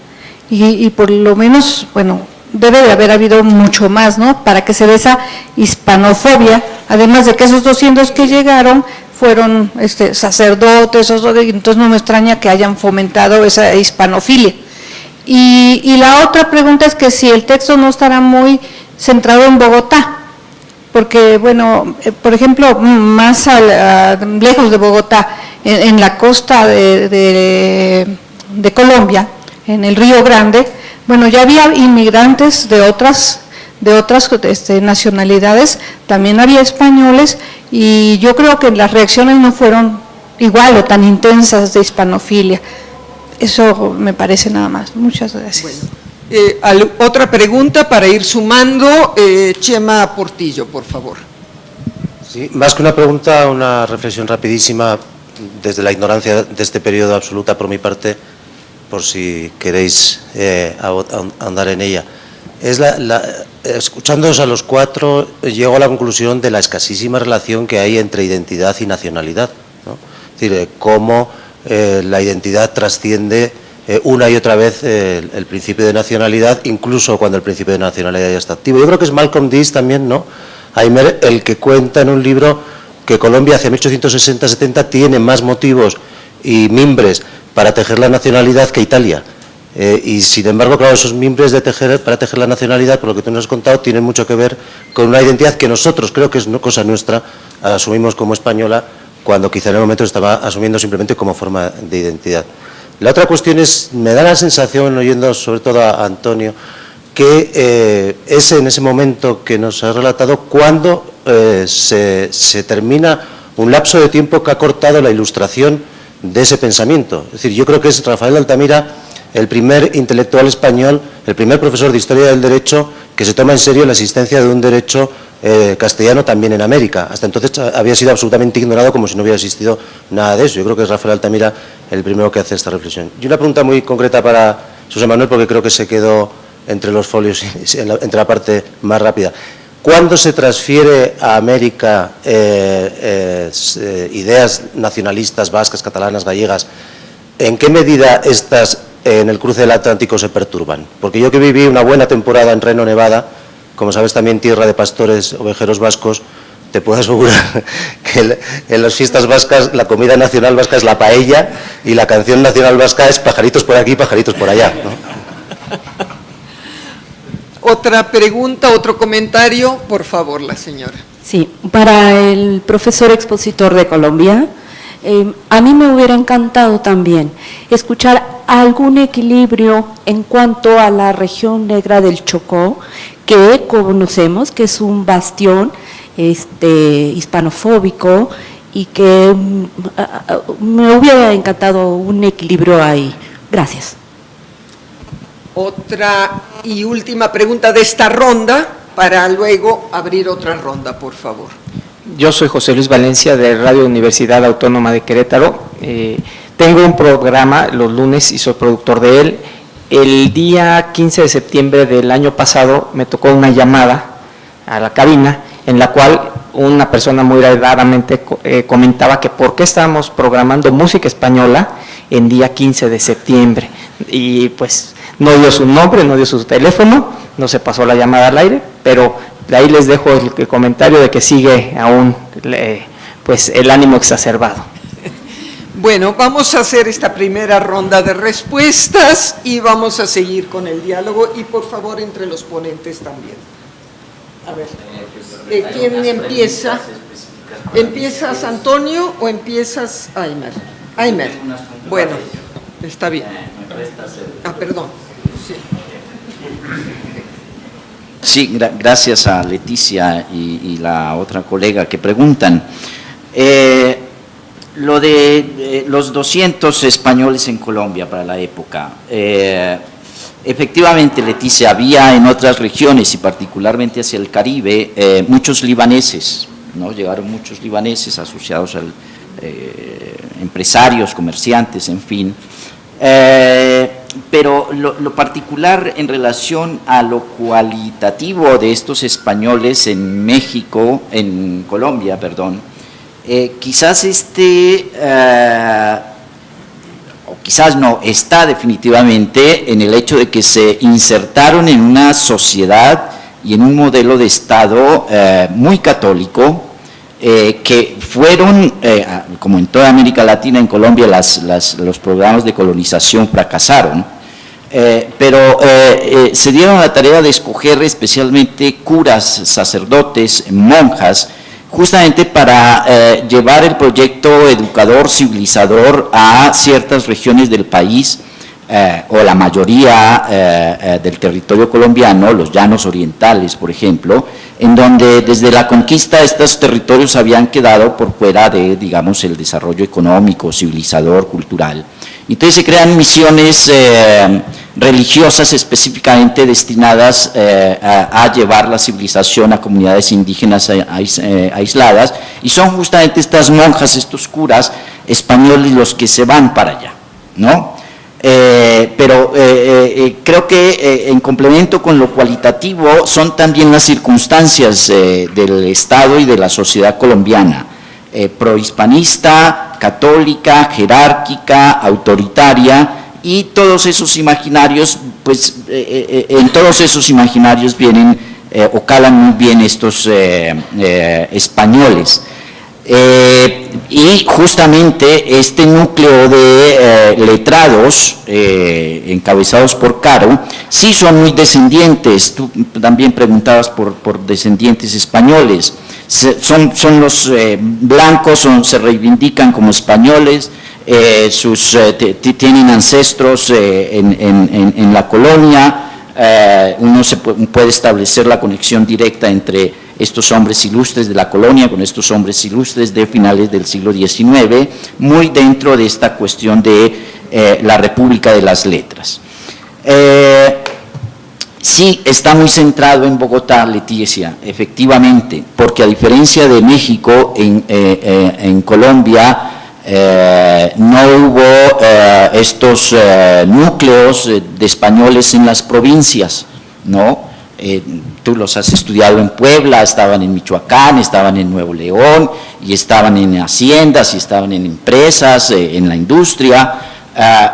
y por lo menos, bueno, debe de haber habido mucho más, ¿no?, para que se dé esa hispanofobia, además de que esos 200 que llegaron fueron sacerdotes, entonces no me extraña que hayan fomentado esa hispanofilia. Y la otra pregunta es que si el texto no estará muy centrado en Bogotá, porque, bueno, por ejemplo, más lejos de Bogotá, en la costa de Colombia, en el Río Grande, bueno, ya había inmigrantes de otras nacionalidades, también había españoles, y yo creo que las reacciones no fueron igual o tan intensas de hispanofilia. Eso me parece nada más. Muchas gracias. Bueno, otra pregunta para ir sumando, Chema Portillo, por favor. Sí, más que una pregunta, una reflexión rapidísima desde la ignorancia de este periodo absoluta por mi parte, por si queréis ahondar en ella. Escuchándoos a los cuatro, llego a la conclusión de la escasísima relación que hay entre identidad y nacionalidad, ¿no? Es decir, cómo la identidad trasciende una y otra vez el principio de nacionalidad, incluso cuando el principio de nacionalidad ya está activo. Yo creo que es Malcolm X también, ¿no?, Aimer, el que cuenta en un libro que Colombia hacia 1860-70 tiene más motivos y mimbres para tejer la nacionalidad que Italia. Y sin embargo, claro, esos mimbres para tejer la nacionalidad, por lo que tú nos has contado, tienen mucho que ver con una identidad que nosotros, creo que es cosa nuestra, asumimos como española, cuando quizá en el momento estaba asumiendo simplemente como forma de identidad. La otra cuestión es, me da la sensación, oyendo sobre todo a Antonio, que es en ese momento que nos ha relatado cuando se termina un lapso de tiempo que ha cortado la ilustración de ese pensamiento. Es decir, yo creo que es Rafael de Altamira el primer intelectual español, el primer profesor de Historia del Derecho que se toma en serio la existencia de un derecho castellano también en América. Hasta entonces había sido absolutamente ignorado, como si no hubiera existido nada de eso. Yo creo que es Rafael Altamira el primero que hace esta reflexión. Y una pregunta muy concreta para José Manuel, porque creo que se quedó entre los folios, entre la parte más rápida. ¿Cuándo se transfiere a América ideas nacionalistas vascas, catalanas, gallegas? ¿En qué medida estas en el cruce del Atlántico se perturban? Porque yo que viví una buena temporada en Reno, Nevada, como sabes también tierra de pastores ovejeros vascos, te puedo asegurar que en las fiestas vascas la comida nacional vasca es la paella y la canción nacional vasca es pajaritos por aquí, pajaritos por allá, ¿no? Otra pregunta, otro comentario, por favor, la señora. Sí, para el profesor expositor de Colombia, a mí me hubiera encantado también escuchar algún equilibrio en cuanto a la región negra del Chocó, que conocemos que es un bastión hispanofóbico, y que me hubiera encantado un equilibrio ahí. Gracias. Otra y última pregunta de esta ronda, para luego abrir otra ronda, por favor. Yo soy José Luis Valencia, de Radio Universidad Autónoma de Querétaro. Tengo un programa los lunes y soy productor de él. El día 15 de septiembre del año pasado me tocó una llamada a la cabina en la cual una persona muy agradablemente comentaba que por qué estábamos programando música española en día 15 de septiembre. Y pues no dio su nombre, no dio su teléfono, no se pasó la llamada al aire, pero de ahí les dejo el comentario de que sigue aún pues el ánimo exacerbado. Bueno, vamos a hacer esta primera ronda de respuestas y vamos a seguir con el diálogo, y por favor entre los ponentes también. A ver, ¿quién empieza? ¿Empiezas Antonio o empiezas Aymer? Aymer. Bueno, está bien. Perdón. Sí. Sí, gracias a Leticia y la otra colega que preguntan. Lo de los 200 españoles en Colombia para la época. Efectivamente, Leticia, había en otras regiones y particularmente hacia el Caribe muchos libaneses, ¿no? Llegaron muchos libaneses asociados a empresarios, comerciantes, en fin. Pero lo particular en relación a lo cualitativo de estos españoles en México, en Colombia, perdón, quizás o quizás no, está definitivamente en el hecho de que se insertaron en una sociedad y en un modelo de Estado muy católico, que fueron, como en toda América Latina, en Colombia los programas de colonización fracasaron, pero se dieron la tarea de escoger especialmente curas, sacerdotes, monjas, justamente para llevar el proyecto educador, civilizador a ciertas regiones del país, o la mayoría del territorio colombiano, los llanos orientales, por ejemplo, en donde desde la conquista estos territorios habían quedado por fuera de, digamos, el desarrollo económico, civilizador, cultural. Entonces se crean misiones religiosas específicamente destinadas a llevar la civilización a comunidades indígenas aisladas, y son justamente estas monjas, estos curas españoles los que se van para allá, ¿no? Pero creo que en complemento con lo cualitativo son también las circunstancias del Estado y de la sociedad colombiana, prohispanista, católica, jerárquica, autoritaria, y todos esos imaginarios, pues en todos esos imaginarios vienen o calan muy bien estos españoles. Y justamente este núcleo de letrados encabezados por Caro sí son muy descendientes. Tú también preguntabas por descendientes españoles. Son los blancos, se reivindican como españoles, tienen ancestros en la colonia. Uno puede establecer la conexión directa entre estos hombres ilustres de la colonia con estos hombres ilustres de finales del siglo XIX, muy dentro de esta cuestión de la República de las Letras. Sí, está muy centrado en Bogotá, Leticia, efectivamente, porque a diferencia de México, en Colombia no hubo estos núcleos de españoles en las provincias, ¿no? Tú los has estudiado en Puebla, estaban en Michoacán, estaban en Nuevo León, y estaban en haciendas, y estaban en empresas, en la industria.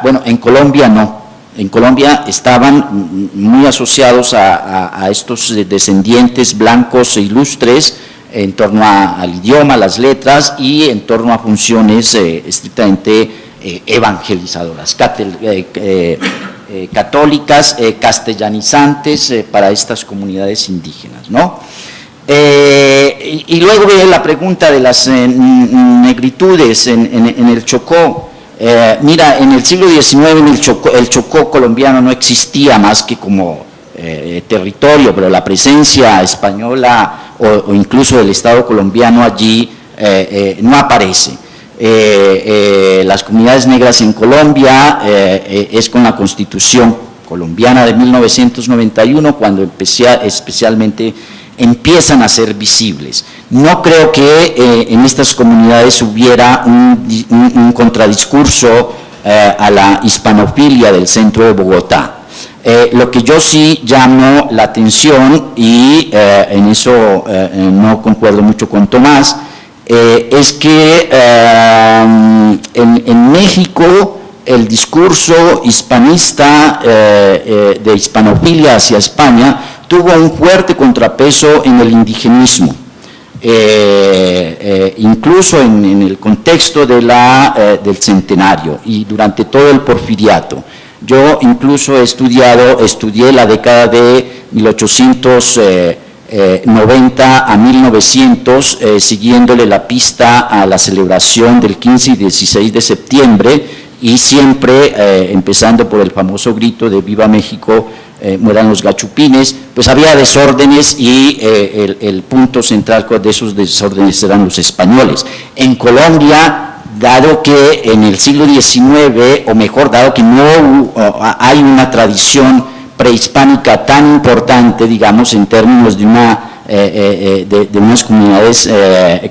Bueno, en Colombia no. En Colombia estaban muy asociados a estos descendientes blancos e ilustres en torno al idioma, las letras, y en torno a funciones estrictamente evangelizadoras, católicas, castellanizantes para estas comunidades indígenas, ¿no? Y luego viene la pregunta de las negritudes en el Chocó. Mira, en el siglo XIX el Chocó colombiano no existía más que como territorio, pero la presencia española o incluso del Estado colombiano allí no aparece. Las comunidades negras en Colombia es con la Constitución colombiana de 1991 cuando especialmente empiezan a ser visibles. No creo que en estas comunidades hubiera un contradiscurso a la hispanofilia del centro de Bogotá. Lo que yo sí llamo la atención, y en eso no concuerdo mucho con Tomás, es que en México el discurso hispanista de hispanofilia hacia España tuvo un fuerte contrapeso en el indigenismo, incluso en el contexto del centenario y durante todo el porfiriato. Yo incluso estudié la década de 1800 90 a 1900, siguiéndole la pista a la celebración del 15 y 16 de septiembre, y siempre empezando por el famoso grito de ¡Viva México! Mueran los gachupines, pues había desórdenes y el punto central de esos desórdenes eran los españoles. En Colombia, dado que en el siglo XIX, o mejor, dado que no hay una tradición prehispánica tan importante, digamos, en términos de unas comunidades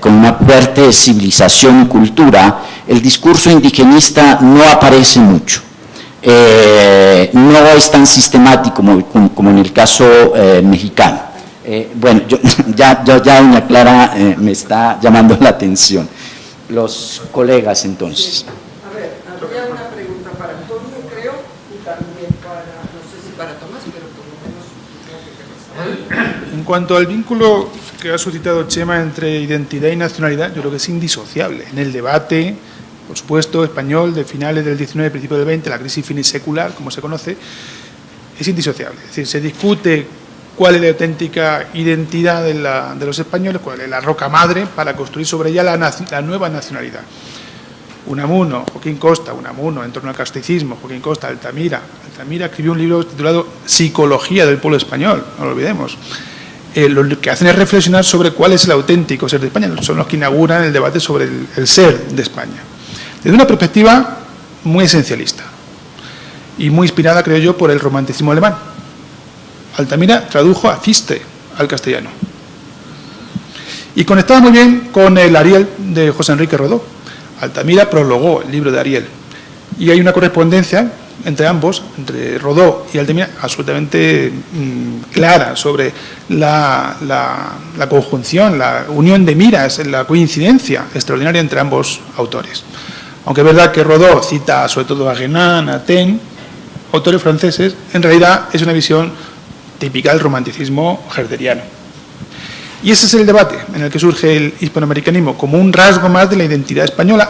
con una fuerte civilización y cultura, el discurso indigenista no aparece mucho. No es tan sistemático como en el caso mexicano. Bueno, ya doña Clara me está llamando la atención. Los colegas, entonces. A ver, había una pregunta para Antonio, creo, y también para, no sé si para Tomás, pero por lo menos creo que En cuanto al vínculo que ha suscitado Chema entre identidad y nacionalidad, yo creo que es indisociable. En el debate, por supuesto, español de finales del 19, principio del 20, la crisis finisecular, como se conoce, es indisociable. Es decir, se discute cuál es la auténtica identidad de los españoles, cuál es la roca madre para construir sobre ella la nueva nacionalidad. Unamuno, Joaquín Costa, Unamuno, en torno al casticismo, Joaquín Costa, Altamira. Altamira escribió un libro titulado Psicología del pueblo español, no lo olvidemos. Lo que hacen es reflexionar sobre cuál es el auténtico ser de España, son los que inauguran el debate sobre el ser de España. Desde una perspectiva muy esencialista y muy inspirada, creo yo, por el romanticismo alemán. Altamira tradujo a Fichte al castellano y conectaba muy bien con el Ariel de José Enrique Rodó. Altamira prologó el libro de Ariel y hay una correspondencia entre ambos, entre Rodó y Altamira, absolutamente clara sobre la conjunción, la unión de miras, la coincidencia extraordinaria entre ambos autores. Aunque es verdad que Rodó cita sobre todo a Renan, a Taine, autores franceses, en realidad es una visión típica del romanticismo herderiano. Y ese es el debate en el que surge el hispanoamericanismo como un rasgo más de la identidad española,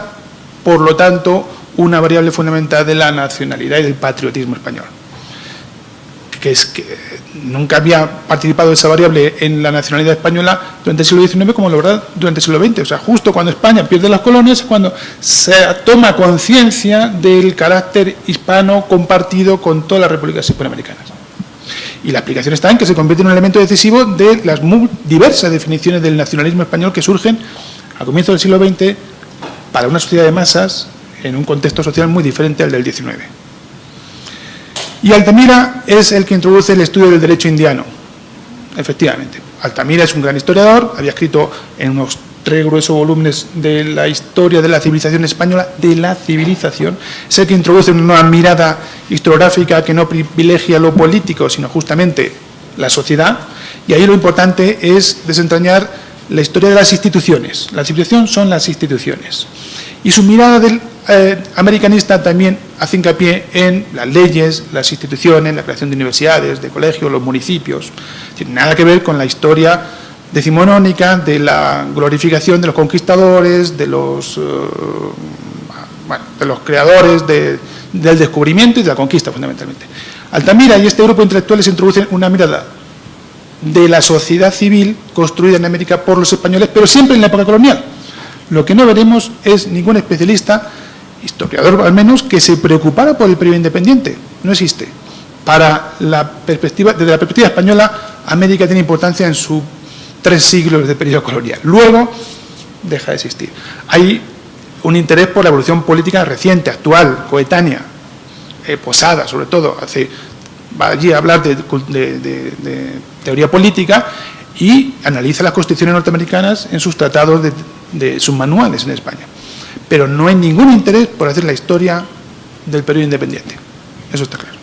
por lo tanto, una variable fundamental de la nacionalidad y del patriotismo español. Que es que nunca había participado esa variable en la nacionalidad española durante el siglo XIX como la verdad durante el siglo XX. O sea, justo cuando España pierde las colonias es cuando se toma conciencia del carácter hispano compartido con todas las repúblicas hispanoamericanas. Y la aplicación está en que se convierte en un elemento decisivo de las muy diversas definiciones del nacionalismo español que surgen a comienzos del siglo XX para una sociedad de masas en un contexto social muy diferente al del XIX. Y Altamira es el que introduce el estudio del derecho indiano, efectivamente. Altamira es un gran historiador, había escrito en unos 3 gruesos volúmenes de la historia de la civilización española, de la civilización, es el que introduce una nueva mirada historiográfica que no privilegia lo político, sino justamente la sociedad, y ahí lo importante es desentrañar la historia de las instituciones. La civilización son las instituciones. Y su mirada del americanista también hace hincapié en las leyes, las instituciones, la creación de universidades, de colegios, los municipios. Es decir, nada que ver con la historia decimonónica de la glorificación de los conquistadores, de los creadores del descubrimiento y de la conquista, fundamentalmente. Altamira y este grupo de intelectuales introducen una mirada de la sociedad civil construida en América por los españoles, pero siempre en la época colonial. Lo que no veremos es ningún especialista, historiador al menos, que se preocupara por el periodo independiente. No existe. Desde la perspectiva española, América tiene importancia en sus 3 siglos de periodo colonial. Luego, deja de existir. Hay un interés por la evolución política reciente, actual, coetánea, Posada, sobre todo, va allí a hablar de teoría política y analiza las constituciones norteamericanas en sus tratados de sus manuales en España. Pero no hay ningún interés por hacer la historia del periodo independiente. Eso está claro.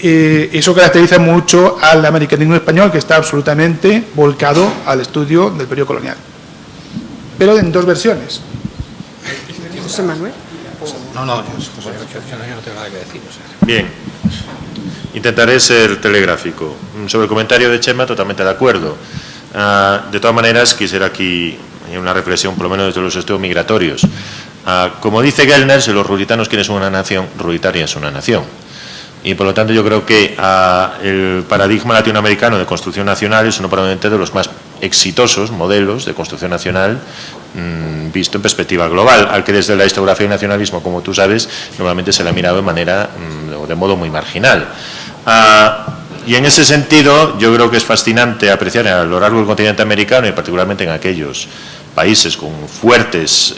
Eso caracteriza mucho al americanismo español, que está absolutamente volcado al estudio del periodo colonial. Pero en 2 versiones. José Manuel. No, yo no tengo nada que decir. Bien. Intentaré ser telegráfico. Sobre el comentario de Chema, totalmente de acuerdo. De todas maneras, quisiera aquí una reflexión, por lo menos desde los estudios migratorios. Como dice Gellner, si los ruritanos quieren una nación, Ruritaria es una nación. y por lo tanto yo creo que el paradigma latinoamericano de construcción nacional es uno probablemente de los más exitosos modelos de construcción nacional visto en perspectiva global, al que desde la historiografía del nacionalismo, como tú sabes, normalmente se le ha mirado de manera o de modo muy marginal. Y en ese sentido yo creo que es fascinante apreciar a lo largo del continente americano y particularmente en aquellos países con fuertes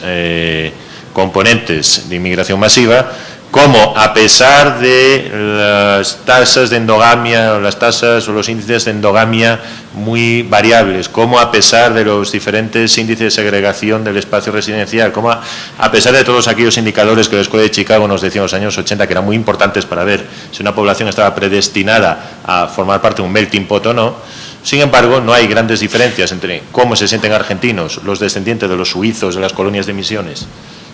componentes de inmigración masiva, cómo a pesar de las tasas de endogamia, o las tasas o los índices de endogamia muy variables, cómo a pesar de los diferentes índices de segregación del espacio residencial, cómo a pesar de todos aquellos indicadores que la Escuela de Chicago nos decía en los años 80 que eran muy importantes para ver si una población estaba predestinada a formar parte de un melting pot o no, sin embargo, no hay grandes diferencias entre cómo se sienten argentinos, los descendientes de los suizos de las colonias de Misiones,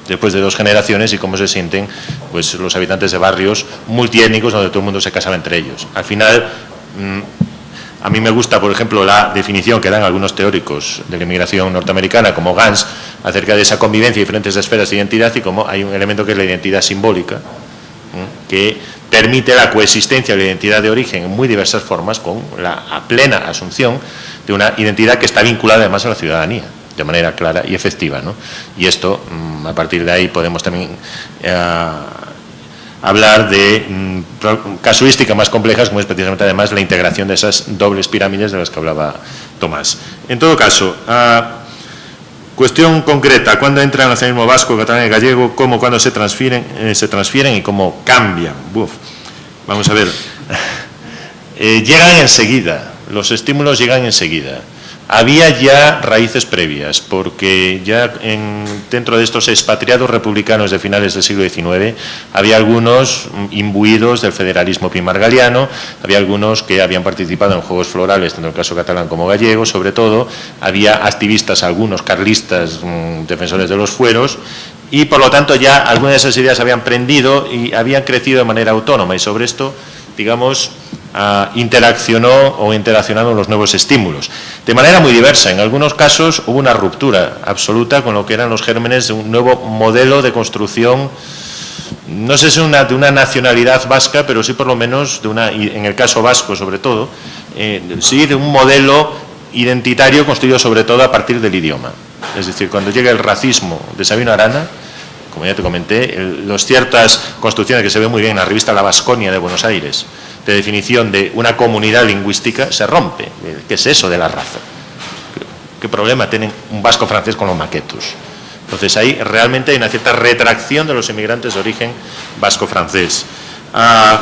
después de 2 generaciones, y cómo se sienten pues los habitantes de barrios multiétnicos donde todo el mundo se casaba entre ellos. Al final, a mí me gusta, por ejemplo, la definición que dan algunos teóricos de la inmigración norteamericana, como Gans, acerca de esa convivencia y diferentes esferas de identidad, y cómo hay un elemento que es la identidad simbólica, que permite la coexistencia de la identidad de origen en muy diversas formas, con la plena asunción de una identidad que está vinculada además a la ciudadanía, de manera clara y efectiva, ¿no? Y esto, a partir de ahí, podemos también hablar de casuísticas más complejas, como es precisamente además la integración de esas dobles pirámides de las que hablaba Tomás. En todo caso, cuestión concreta: ¿cuándo entra el nacionalismo vasco, catalán y gallego? ¿Cómo, cuándo se transfieren y cómo cambian? Vamos a ver. Llegan enseguida, los estímulos llegan enseguida. Había ya raíces previas, porque ya dentro de estos expatriados republicanos de finales del siglo XIX había algunos imbuidos del federalismo pimargaliano, había algunos que habían participado en juegos florales, tanto en el caso catalán como gallego, sobre todo, había activistas, algunos carlistas, defensores de los fueros, y por lo tanto ya algunas de esas ideas habían prendido y habían crecido de manera autónoma, y sobre esto, digamos, interaccionaron los nuevos estímulos de manera muy diversa. En algunos casos hubo una ruptura absoluta con lo que eran los gérmenes de un nuevo modelo de construcción, no sé si de una nacionalidad vasca, pero sí por lo menos de una, en el caso vasco sobre todo, sí de un modelo identitario construido sobre todo a partir del idioma. Es decir, cuando llega el racismo de Sabino Arana, como ya te comenté, las ciertas construcciones que se ven muy bien en la revista La Vasconia de Buenos Aires, de definición de una comunidad lingüística, se rompe. ¿Qué es eso de la raza? ¿Qué problema tienen un vasco francés con los maquetos? Entonces ahí realmente hay una cierta retracción de los inmigrantes de origen vasco-francés.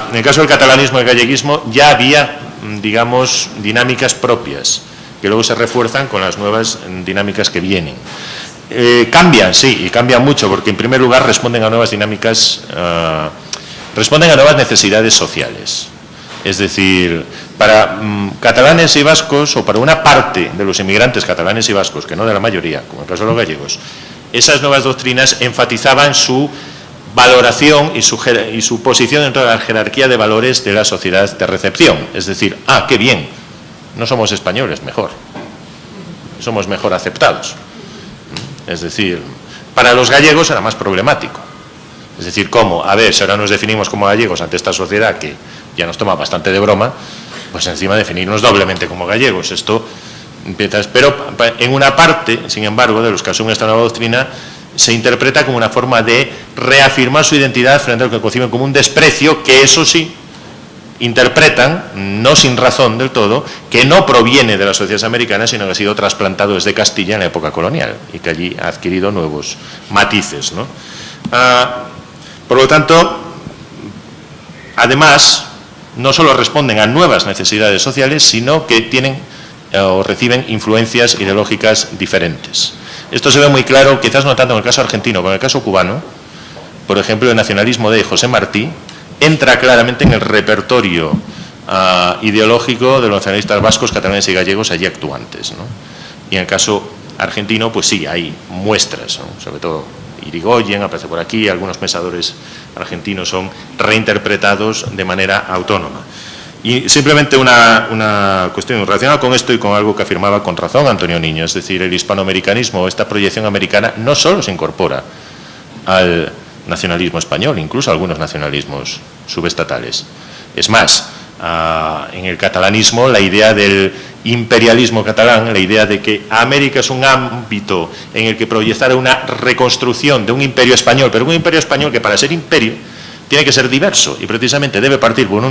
En el caso del catalanismo y el galleguismo ya había, digamos, dinámicas propias, que luego se refuerzan con las nuevas dinámicas que vienen. Cambian, sí, y cambian mucho, porque en primer lugar responden a nuevas dinámicas, responden a nuevas necesidades sociales. Es decir, para catalanes y vascos, o para una parte de los inmigrantes catalanes y vascos, que no de la mayoría, como en el caso de los gallegos, esas nuevas doctrinas enfatizaban su valoración y su posición dentro de la jerarquía de valores de la sociedad de recepción. Es decir, qué bien, no somos españoles, mejor, somos mejor aceptados. Es decir, para los gallegos era más problemático. Es decir, ¿cómo? A ver, si ahora nos definimos como gallegos ante esta sociedad que ya nos toma bastante de broma, pues encima definirnos doblemente como gallegos. Esto empieza, pero en una parte, sin embargo, de los que asumen esta nueva doctrina, se interpreta como una forma de reafirmar su identidad frente a lo que conciben como un desprecio, que eso sí, interpretan, no sin razón del todo, que no proviene de las sociedades americanas, sino que ha sido trasplantado desde Castilla en la época colonial y que allí ha adquirido nuevos matices, ¿no? Por lo tanto, además, no solo responden a nuevas necesidades sociales, sino que tienen o reciben influencias ideológicas diferentes. Esto se ve muy claro, quizás no tanto en el caso argentino, pero en el caso cubano. Por ejemplo, el nacionalismo de José Martí entra claramente en el repertorio ideológico de los nacionalistas vascos, catalanes y gallegos allí actuantes, ¿no? Y en el caso argentino, pues sí, hay muestras, ¿no? Sobre todo Irigoyen aparece por aquí, algunos pensadores argentinos son reinterpretados de manera autónoma. Y simplemente una cuestión relacionada con esto y con algo que afirmaba con razón Antonio Niño, es decir, el hispanoamericanismo, esta proyección americana, no solo se incorpora al nacionalismo español, incluso a algunos nacionalismos subestatales, Es más, en el catalanismo la idea del imperialismo catalán, la idea de que América es un ámbito en el que proyectar una reconstrucción de un imperio español, pero un imperio español que para ser imperio tiene que ser diverso y precisamente debe partir por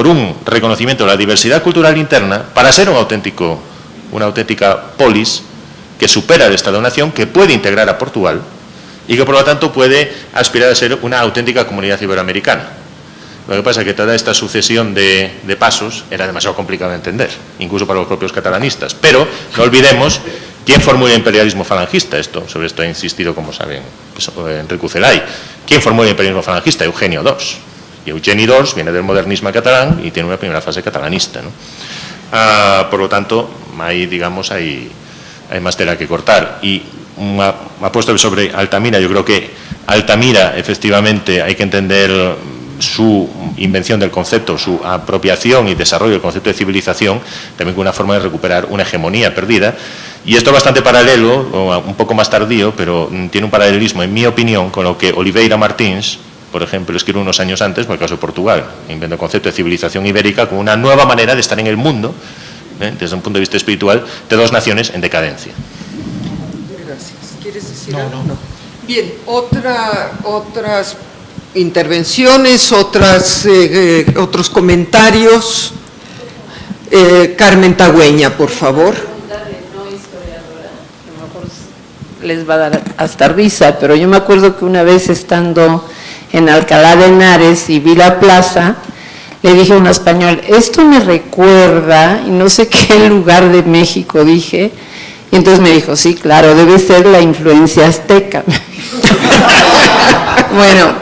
un reconocimiento de la diversidad cultural interna para ser una auténtica polis que supera el Estado-nación, que puede integrar a Portugal y que por lo tanto puede aspirar a ser una auténtica comunidad iberoamericana. Lo que pasa es que toda esta sucesión de pasos era demasiado complicado de entender, incluso para los propios catalanistas. Pero no olvidemos quién formó el imperialismo falangista. Sobre esto ha insistido, como saben, Enrique Ucelay. ¿Quién formó el imperialismo falangista? Eugenio d'Ors. Y Eugeni d'Ors viene del modernismo catalán y tiene una primera fase catalanista, ¿no? Por lo tanto, ahí, digamos, hay más tela que cortar. Y ha puesto sobre Altamira. Yo creo que Altamira, efectivamente, hay que entender su invención del concepto, su apropiación y desarrollo del concepto de civilización, también como una forma de recuperar una hegemonía perdida. Y esto es bastante paralelo, o un poco más tardío, pero tiene un paralelismo, en mi opinión, con lo que Oliveira Martins, por ejemplo, escribió unos años antes, por el caso de Portugal. Inventó el concepto de civilización ibérica como una nueva manera de estar en el mundo, desde un punto de vista espiritual, de dos naciones en decadencia. Gracias. ¿Quieres decir algo? No. Bien, otras intervenciones, otros comentarios. Carmen Tagüeña, por favor. Les va a dar hasta risa, pero yo me acuerdo que una vez estando en Alcalá de Henares y vi la plaza, le dije a un español, esto me recuerda, y no sé qué lugar de México dije, y entonces me dijo, sí, claro, debe ser la influencia azteca. Bueno,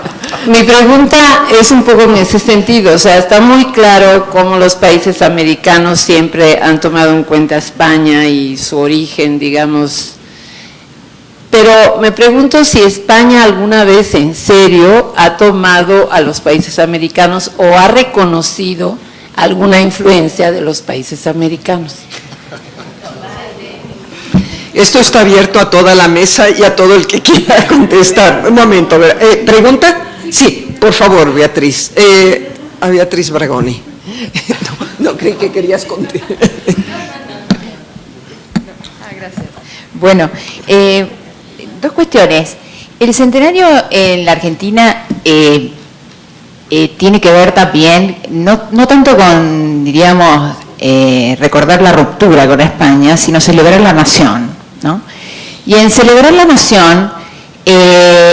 mi pregunta es un poco en ese sentido, o sea, está muy claro cómo los países americanos siempre han tomado en cuenta a España y su origen, digamos. Pero me pregunto si España alguna vez en serio ha tomado a los países americanos o ha reconocido alguna influencia de los países americanos. Esto está abierto a toda la mesa y a todo el que quiera contestar. Un momento, ¿pregunta? Sí, por favor, Beatriz. A Beatriz Bragoni. No creí que querías contestar. Gracias. Bueno, dos cuestiones. El centenario en la Argentina tiene que ver también, no tanto con, diríamos, recordar la ruptura con España, sino celebrar la nación, ¿no? Y en celebrar la nación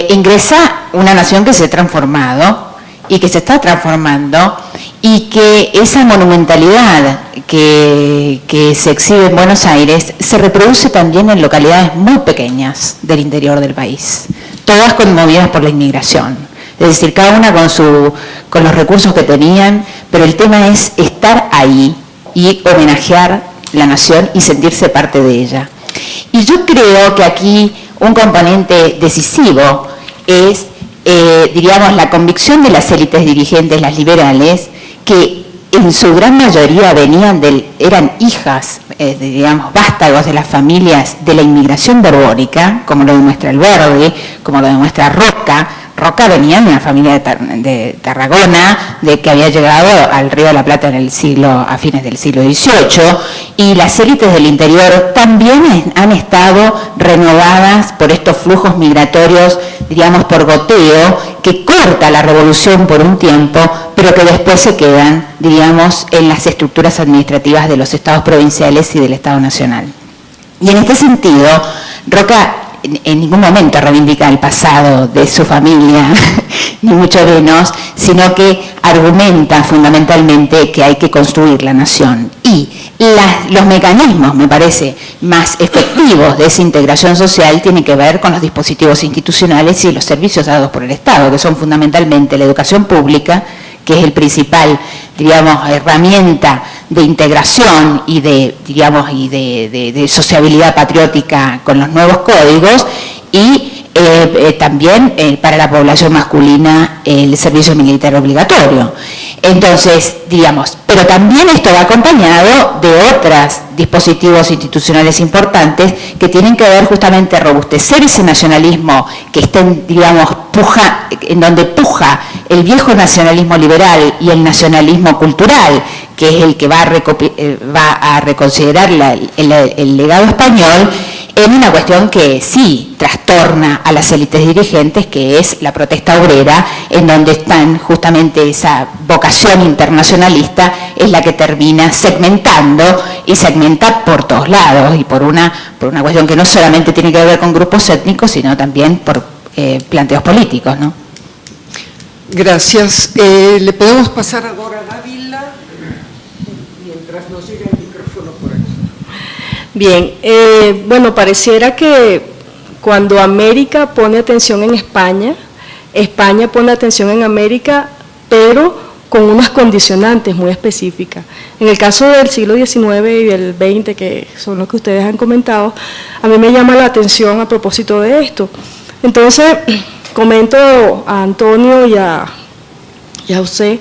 ingresa una nación que se ha transformado y que se está transformando y que esa monumentalidad que se exhibe en Buenos Aires se reproduce también en localidades muy pequeñas del interior del país, todas conmovidas por la inmigración. Es decir, cada una con los recursos que tenían, pero el tema es estar ahí y homenajear la nación y sentirse parte de ella. Y yo creo que aquí un componente decisivo es, diríamos, la convicción de las élites dirigentes, las liberales, que en su gran mayoría eran hijas, digamos, vástagos de las familias de la inmigración borbónica, como lo demuestra Alberdi, como lo demuestra Roca. Roca venía de una familia de Tarragona, que había llegado al Río de la Plata a fines del siglo XVIII, y las élites del interior también han estado renovadas por estos flujos migratorios, digamos, por goteo, que corta la revolución por un tiempo, pero que después se quedan, diríamos, en las estructuras administrativas de los estados provinciales y del Estado Nacional. Y en este sentido, Roca en ningún momento reivindica el pasado de su familia, ni mucho menos, sino que argumenta fundamentalmente que hay que construir la nación. Y los mecanismos, me parece, más efectivos de esa integración social tienen que ver con los dispositivos institucionales y los servicios dados por el Estado, que son fundamentalmente la educación pública, que es el principal, digamos, herramienta de integración y de sociabilidad patriótica con los nuevos códigos, y también para la población masculina el servicio militar obligatorio. Entonces, digamos, pero también esto va acompañado de otros dispositivos institucionales importantes que tienen que ver justamente robustecer ese nacionalismo que está, digamos, en donde puja el viejo nacionalismo liberal y el nacionalismo cultural, que es el que va a reconsiderar el legado español, en una cuestión que sí trastorna a las élites dirigentes, que es la protesta obrera, en donde están justamente esa vocación internacionalista, es la que termina segmentando, y segmenta por todos lados, y por una cuestión que no solamente tiene que ver con grupos étnicos, sino también por planteos políticos, ¿no? Gracias. ¿Le podemos pasar ahora a Dávila mientras nos llega el micrófono por aquí? Bien, bueno, pareciera que cuando América pone atención en España, España pone atención en América, pero con unas condicionantes muy específicas. En el caso del siglo XIX y del XX, que son los que ustedes han comentado, a mí me llama la atención a propósito de esto. Entonces, comento a Antonio y a José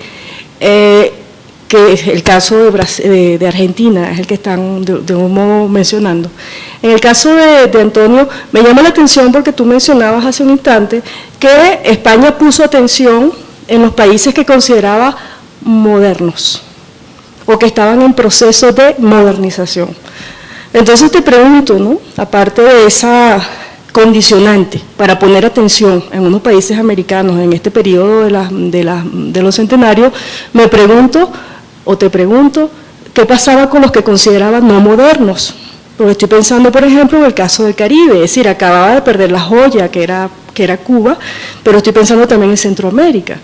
que el caso de Argentina es el que están de un modo mencionando. En el caso de Antonio, me llama la atención porque tú mencionabas hace un instante que España puso atención en los países que consideraba modernos o que estaban en proceso de modernización. Entonces te pregunto, ¿no? Aparte de esa condicionante para poner atención en unos países americanos en este periodo de los centenarios, me pregunto, o te pregunto, ¿qué pasaba con los que consideraban no modernos? Porque estoy pensando, por ejemplo, en el caso del Caribe, es decir, acababa de perder la joya que era Cuba, pero estoy pensando también en Centroamérica,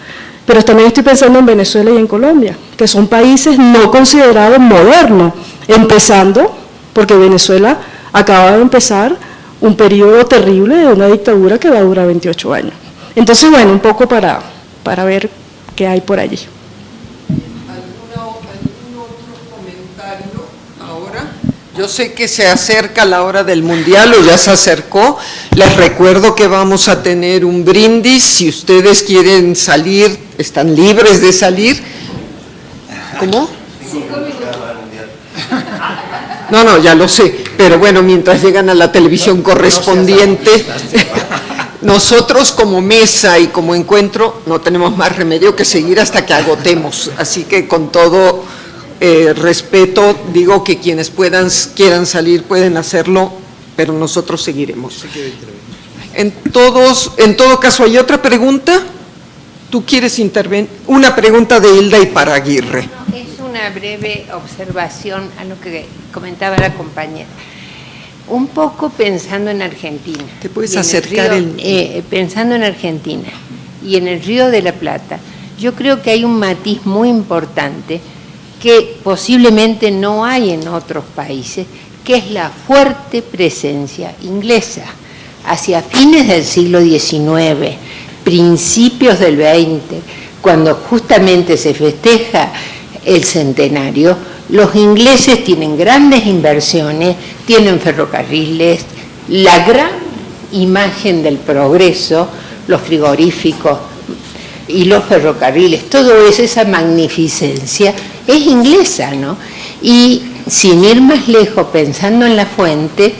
pero también estoy pensando en Venezuela y en Colombia, que son países no considerados modernos, empezando, porque Venezuela acaba de empezar un periodo terrible de una dictadura que va a durar 28 años. Entonces, bueno, un poco para ver qué hay por allí. ¿Algún otro comentario ahora? Yo sé que se acerca la hora del Mundial, o ya se acercó. Les recuerdo que vamos a tener un brindis. Si ustedes quieren salir, están libres de salir. ¿Cómo? 5 minutos. No, ya lo sé, pero bueno, mientras llegan a la televisión correspondiente, nosotros como mesa y como encuentro no tenemos más remedio que seguir hasta que agotemos, así que con todo respeto digo que quienes quieran salir pueden hacerlo, pero nosotros seguiremos. En todo caso, ¿hay otra pregunta? ¿Tú quieres intervenir? Una pregunta de Hilda Iparaguirre. Una breve observación a lo que comentaba la compañera. Un poco pensando en Argentina. ¿Te puedes acercar? Pensando en Argentina y en el Río de la Plata, yo creo que hay un matiz muy importante que posiblemente no hay en otros países, que es la fuerte presencia inglesa. Hacia fines del siglo XIX, principios del XX, cuando justamente se festeja el centenario, los ingleses tienen grandes inversiones, tienen ferrocarriles, la gran imagen del progreso, los frigoríficos y los ferrocarriles, todo eso, esa magnificencia es inglesa, ¿no? Y sin ir más lejos, pensando en La Fuente,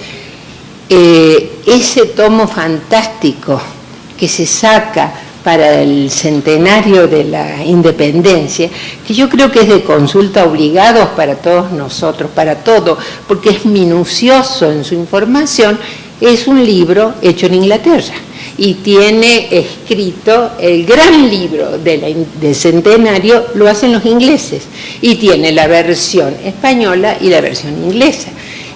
ese tomo fantástico que se saca para el centenario de la independencia, que yo creo que es de consulta obligados para todos nosotros, para todo, porque es minucioso en su información, es un libro hecho en Inglaterra y tiene escrito el gran libro del centenario, lo hacen los ingleses, y tiene la versión española y la versión inglesa.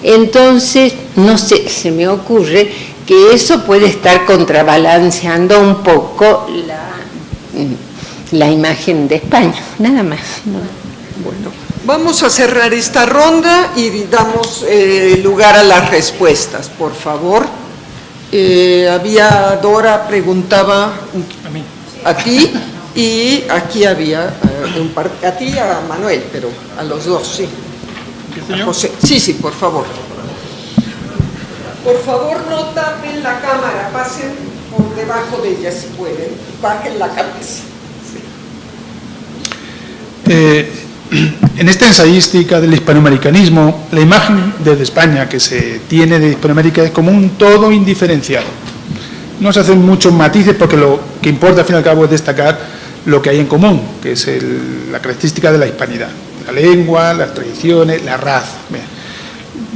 Entonces, no sé, se me ocurre que eso puede estar contrabalanceando un poco la imagen de España, nada más, ¿no? Bueno, vamos a cerrar esta ronda y damos lugar a las respuestas, por favor. Dora preguntaba a ti, y aquí había a ti y a Manuel, pero a los dos, sí. A José. Sí, por favor. Por favor, no tapen la cámara, pasen por debajo de ella si pueden, bajen la cabeza. Sí. En esta ensayística del hispanoamericanismo, la imagen desde España que se tiene de Hispanoamérica es como un todo indiferenciado. No se hacen muchos matices porque lo que importa al fin y al cabo es destacar lo que hay en común, que es la característica de la hispanidad, la lengua, las tradiciones, la raza.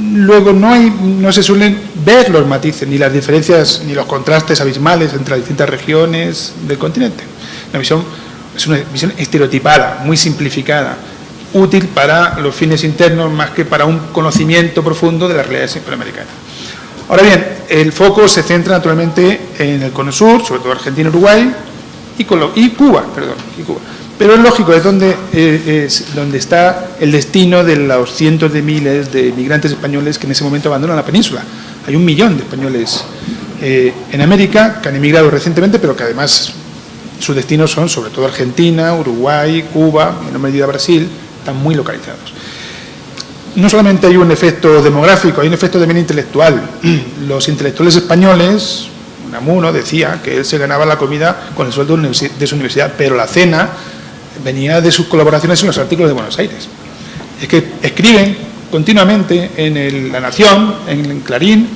Luego no se suelen ver los matices, ni las diferencias, ni los contrastes abismales entre las distintas regiones del continente. Es una visión estereotipada, muy simplificada, útil para los fines internos más que para un conocimiento profundo de las realidades hispanoamericanas. Ahora bien, el foco se centra naturalmente en el Cono Sur, sobre todo Argentina, Uruguay y Cuba. Pero es lógico, es donde está el destino de los cientos de miles de migrantes españoles que en ese momento abandonan la península. Hay 1 millón de españoles en América que han emigrado recientemente, pero que además sus destinos son sobre todo Argentina, Uruguay, Cuba, en menor medida Brasil, están muy localizados. No solamente hay un efecto demográfico, hay un efecto también intelectual. Los intelectuales españoles, Unamuno decía que él se ganaba la comida con el sueldo de su universidad, pero la cena venía de sus colaboraciones en los artículos de Buenos Aires. Es que escriben continuamente en La Nación, en Clarín,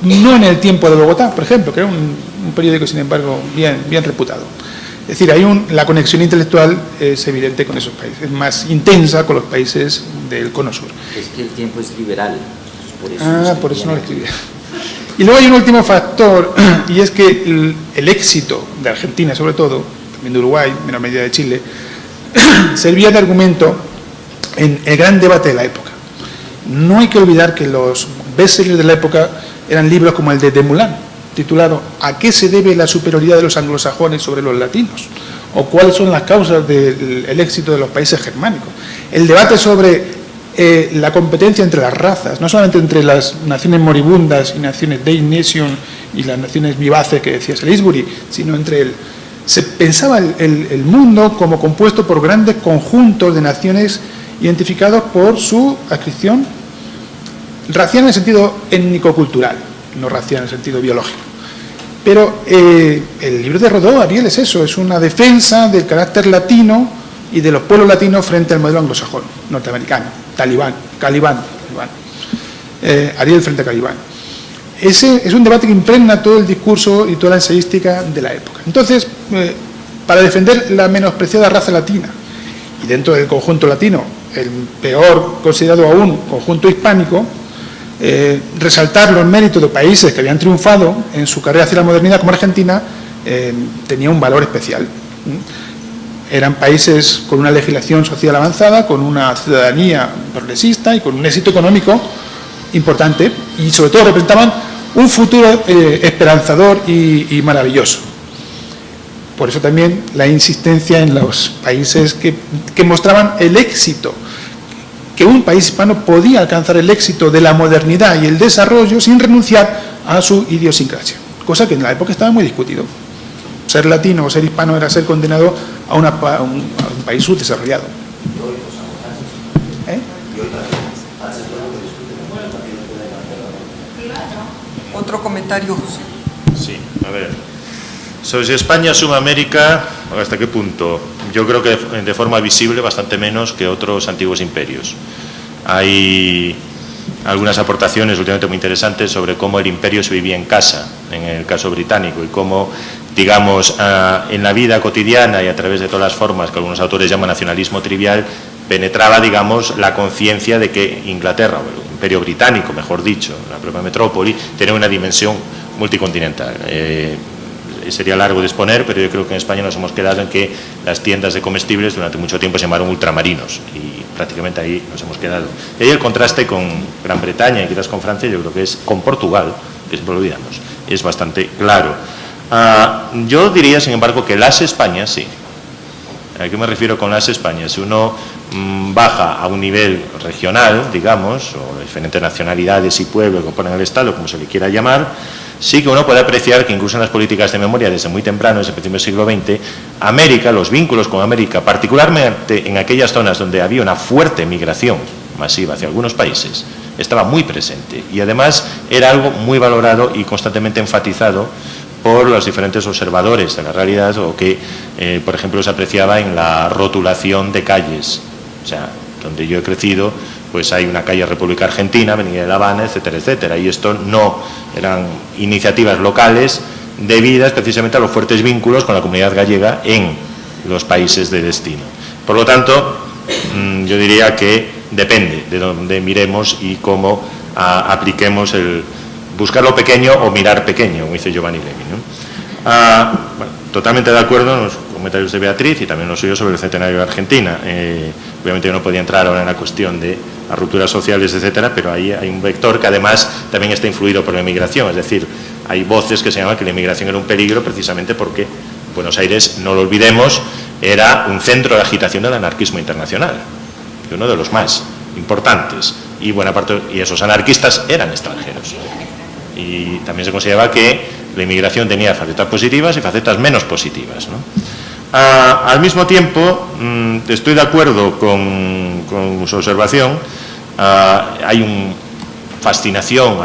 no en El Tiempo de Bogotá, por ejemplo, que era un periódico, sin embargo, bien reputado. Es decir, la conexión intelectual es evidente con esos países, es más intensa con los países del Cono Sur. Es que El Tiempo es liberal. Por eso no lo escribía. Y luego hay un último factor, y es que el éxito de Argentina, sobre todo, también de Uruguay, en menor medida de Chile, servía de argumento en el gran debate de la época. No hay que olvidar que los bestsellers de la época eran libros como el de Desmoulins, titulado ¿A qué se debe la superioridad de los anglosajones sobre los latinos? O ¿cuáles son las causas del éxito de los países germánicos? El debate sobre la competencia entre las razas, no solamente entre las naciones moribundas y naciones Dei Nation y las naciones vivaces que decía Salisbury, sino entre se pensaba el mundo como compuesto por grandes conjuntos de naciones identificados por su adscripción racial en el sentido étnico-cultural, no racial en el sentido biológico. Pero el libro de Rodó, Ariel, es eso, es una defensa del carácter latino y de los pueblos latinos frente al modelo anglosajón, norteamericano, Calibán, Ariel frente a Calibán. Ese es un debate que impregna todo el discurso y toda la ensayística de la época. Entonces, para defender la menospreciada raza latina, y dentro del conjunto latino, el peor considerado aún conjunto hispánico, resaltar los méritos de países que habían triunfado en su carrera hacia la modernidad, como Argentina, tenía un valor especial. Eran países con una legislación social avanzada, con una ciudadanía progresista y con un éxito económico importante, y sobre todo representaban un futuro esperanzador y maravilloso. Por eso también la insistencia en los países que mostraban el éxito, que un país hispano podía alcanzar el éxito de la modernidad y el desarrollo sin renunciar a su idiosincrasia, cosa que en la época estaba muy discutido. Ser latino o ser hispano era ser condenado a un país subdesarrollado. Otro comentario, José. Sí, a ver. Sobre si España suma América, ¿hasta qué punto? Yo creo que de forma visible bastante menos que otros antiguos imperios. Hay algunas aportaciones últimamente muy interesantes sobre cómo el imperio se vivía en casa, en el caso británico, y cómo, digamos, en la vida cotidiana y a través de todas las formas que algunos autores llaman nacionalismo trivial, penetraba, digamos, la conciencia de que Inglaterra, o el imperio británico, mejor dicho, la propia metrópoli, tenía una dimensión multicontinental. Sería largo de exponer, pero yo creo que en España nos hemos quedado en que las tiendas de comestibles durante mucho tiempo se llamaron ultramarinos y prácticamente ahí nos hemos quedado. Y ahí el contraste con Gran Bretaña y quizás con Francia, yo creo que es con Portugal, que siempre lo olvidamos, es bastante claro. Yo diría, sin embargo, que las Españas sí. ¿A qué me refiero con las Españas? Si uno baja a un nivel regional, digamos, o diferentes nacionalidades y pueblos que componen el Estado, como se le quiera llamar, sí que uno puede apreciar que incluso en las políticas de memoria desde muy temprano, desde el principio del siglo XX, América, los vínculos con América, particularmente en aquellas zonas donde había una fuerte migración masiva hacia algunos países, estaba muy presente y además era algo muy valorado y constantemente enfatizado por los diferentes observadores de la realidad, o que, por ejemplo, se apreciaba en la rotulación de calles. O sea, donde yo he crecido, pues hay una calle República Argentina, Avenida de La Habana, etcétera, etcétera. Y esto no eran iniciativas locales debidas precisamente a los fuertes vínculos con la comunidad gallega en los países de destino. Por lo tanto, yo diría que depende de dónde miremos y cómo apliquemos el buscar lo pequeño o mirar pequeño, como dice Giovanni Levi, ¿no? Bueno, totalmente de acuerdo en los comentarios de Beatriz y también los suyos sobre el centenario de Argentina. Obviamente yo no podía entrar ahora en la cuestión de las rupturas sociales, etcétera, pero ahí hay un vector que además también está influido por la inmigración, es decir, hay voces que señalan que la inmigración era un peligro precisamente porque Buenos Aires, no lo olvidemos, era un centro de agitación del anarquismo internacional, y uno de los más importantes, y buena parte, y esos anarquistas eran extranjeros. Y también se consideraba que la inmigración tenía facetas positivas y facetas menos positivas, ¿no? Al mismo tiempo, estoy de acuerdo con su observación. Hay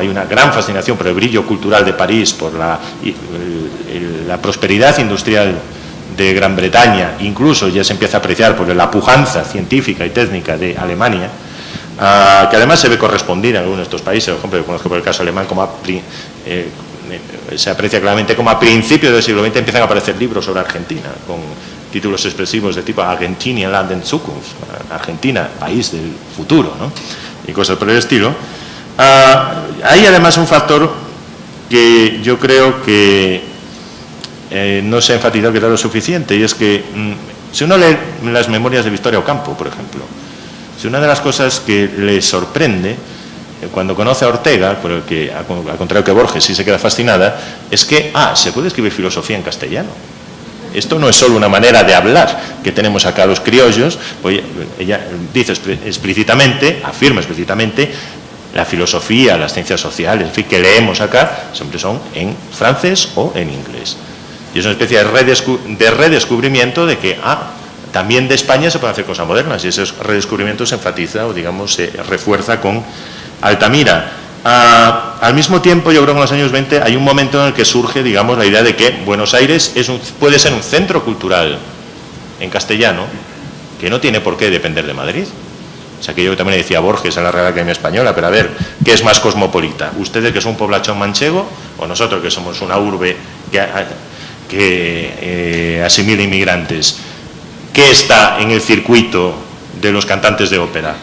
una gran fascinación por el brillo cultural de París, por la prosperidad industrial de Gran Bretaña, incluso ya se empieza a apreciar por la pujanza científica y técnica de Alemania, que además se ve correspondida en algunos de estos países. Por ejemplo, yo conozco por el caso alemán, se aprecia claramente como a principios del siglo XX empiezan a aparecer libros sobre Argentina, con títulos expresivos de tipo Argentina Land in Zukunft, Argentina, país del futuro, ¿no? Y cosas por el estilo. Hay además un factor que yo creo que no se ha enfatizado quizá lo suficiente, y es que si uno lee las memorias de Victoria Ocampo, por ejemplo, si una de las cosas que le sorprende cuando conoce a Ortega, por el que, al contrario que Borges sí se queda fascinada, es que se puede escribir filosofía en castellano. Esto no es solo una manera de hablar que tenemos acá los criollos, pues ella dice explícitamente, afirma explícitamente, la filosofía, las ciencias sociales, en fin, que leemos acá, siempre son en francés o en inglés. Y es una especie de redescubrimiento de que, también de España se pueden hacer cosas modernas, y ese redescubrimiento se enfatiza, o digamos, se refuerza con Altamira. Al mismo tiempo, yo creo que en los años 20 hay un momento en el que surge, digamos, la idea de que Buenos Aires puede ser un centro cultural en castellano que no tiene por qué depender de Madrid. O sea, que yo también le decía a Borges en la Real Academia Española, pero a ver, ¿qué es más cosmopolita? ¿Ustedes que son un poblachón manchego o nosotros que somos una urbe que asimila inmigrantes? ¿Qué está en el circuito de los cantantes de ópera?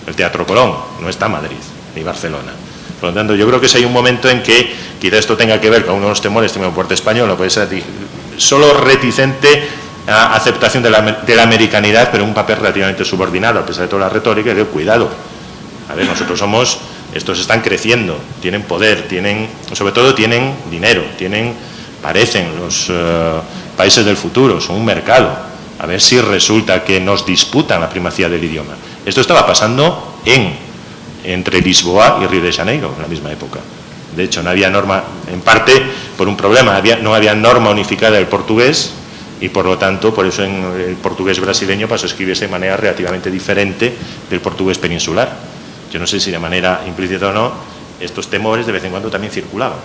El Teatro Colón, no está Madrid ni Barcelona. Por lo tanto, yo creo que si hay un momento en que quizá esto tenga que ver con uno de los temores de la puerta española, puede ser solo reticente a aceptación de la americanidad, pero un papel relativamente subordinado, a pesar de toda la retórica, y de cuidado. A ver, nosotros estos están creciendo, tienen poder, sobre todo tienen dinero, parecen los países del futuro, son un mercado. A ver si resulta que nos disputan la primacía del idioma. Esto estaba pasando entre Lisboa y Río de Janeiro en la misma época. De hecho, no había norma, en parte por un problema, no había norma unificada del portugués, y por lo tanto, por eso en el portugués brasileño pasó a escribirse de manera relativamente diferente del portugués peninsular. Yo no sé si de manera implícita o no, estos temores de vez en cuando también circulaban.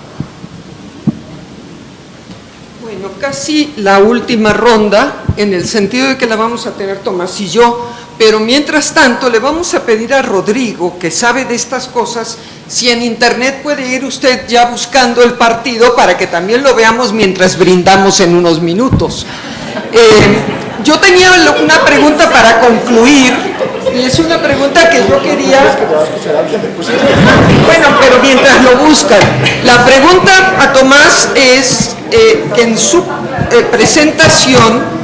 Bueno, casi la última ronda, en el sentido de que la vamos a tener Tomás y yo, pero mientras tanto le vamos a pedir a Rodrigo, que sabe de estas cosas, si en internet puede ir usted ya buscando el partido para que también lo veamos mientras brindamos en unos minutos. Yo tenía una pregunta para concluir, y es una pregunta que yo quería... Bueno, pero mientras lo buscan, la pregunta a Tomás es que en su presentación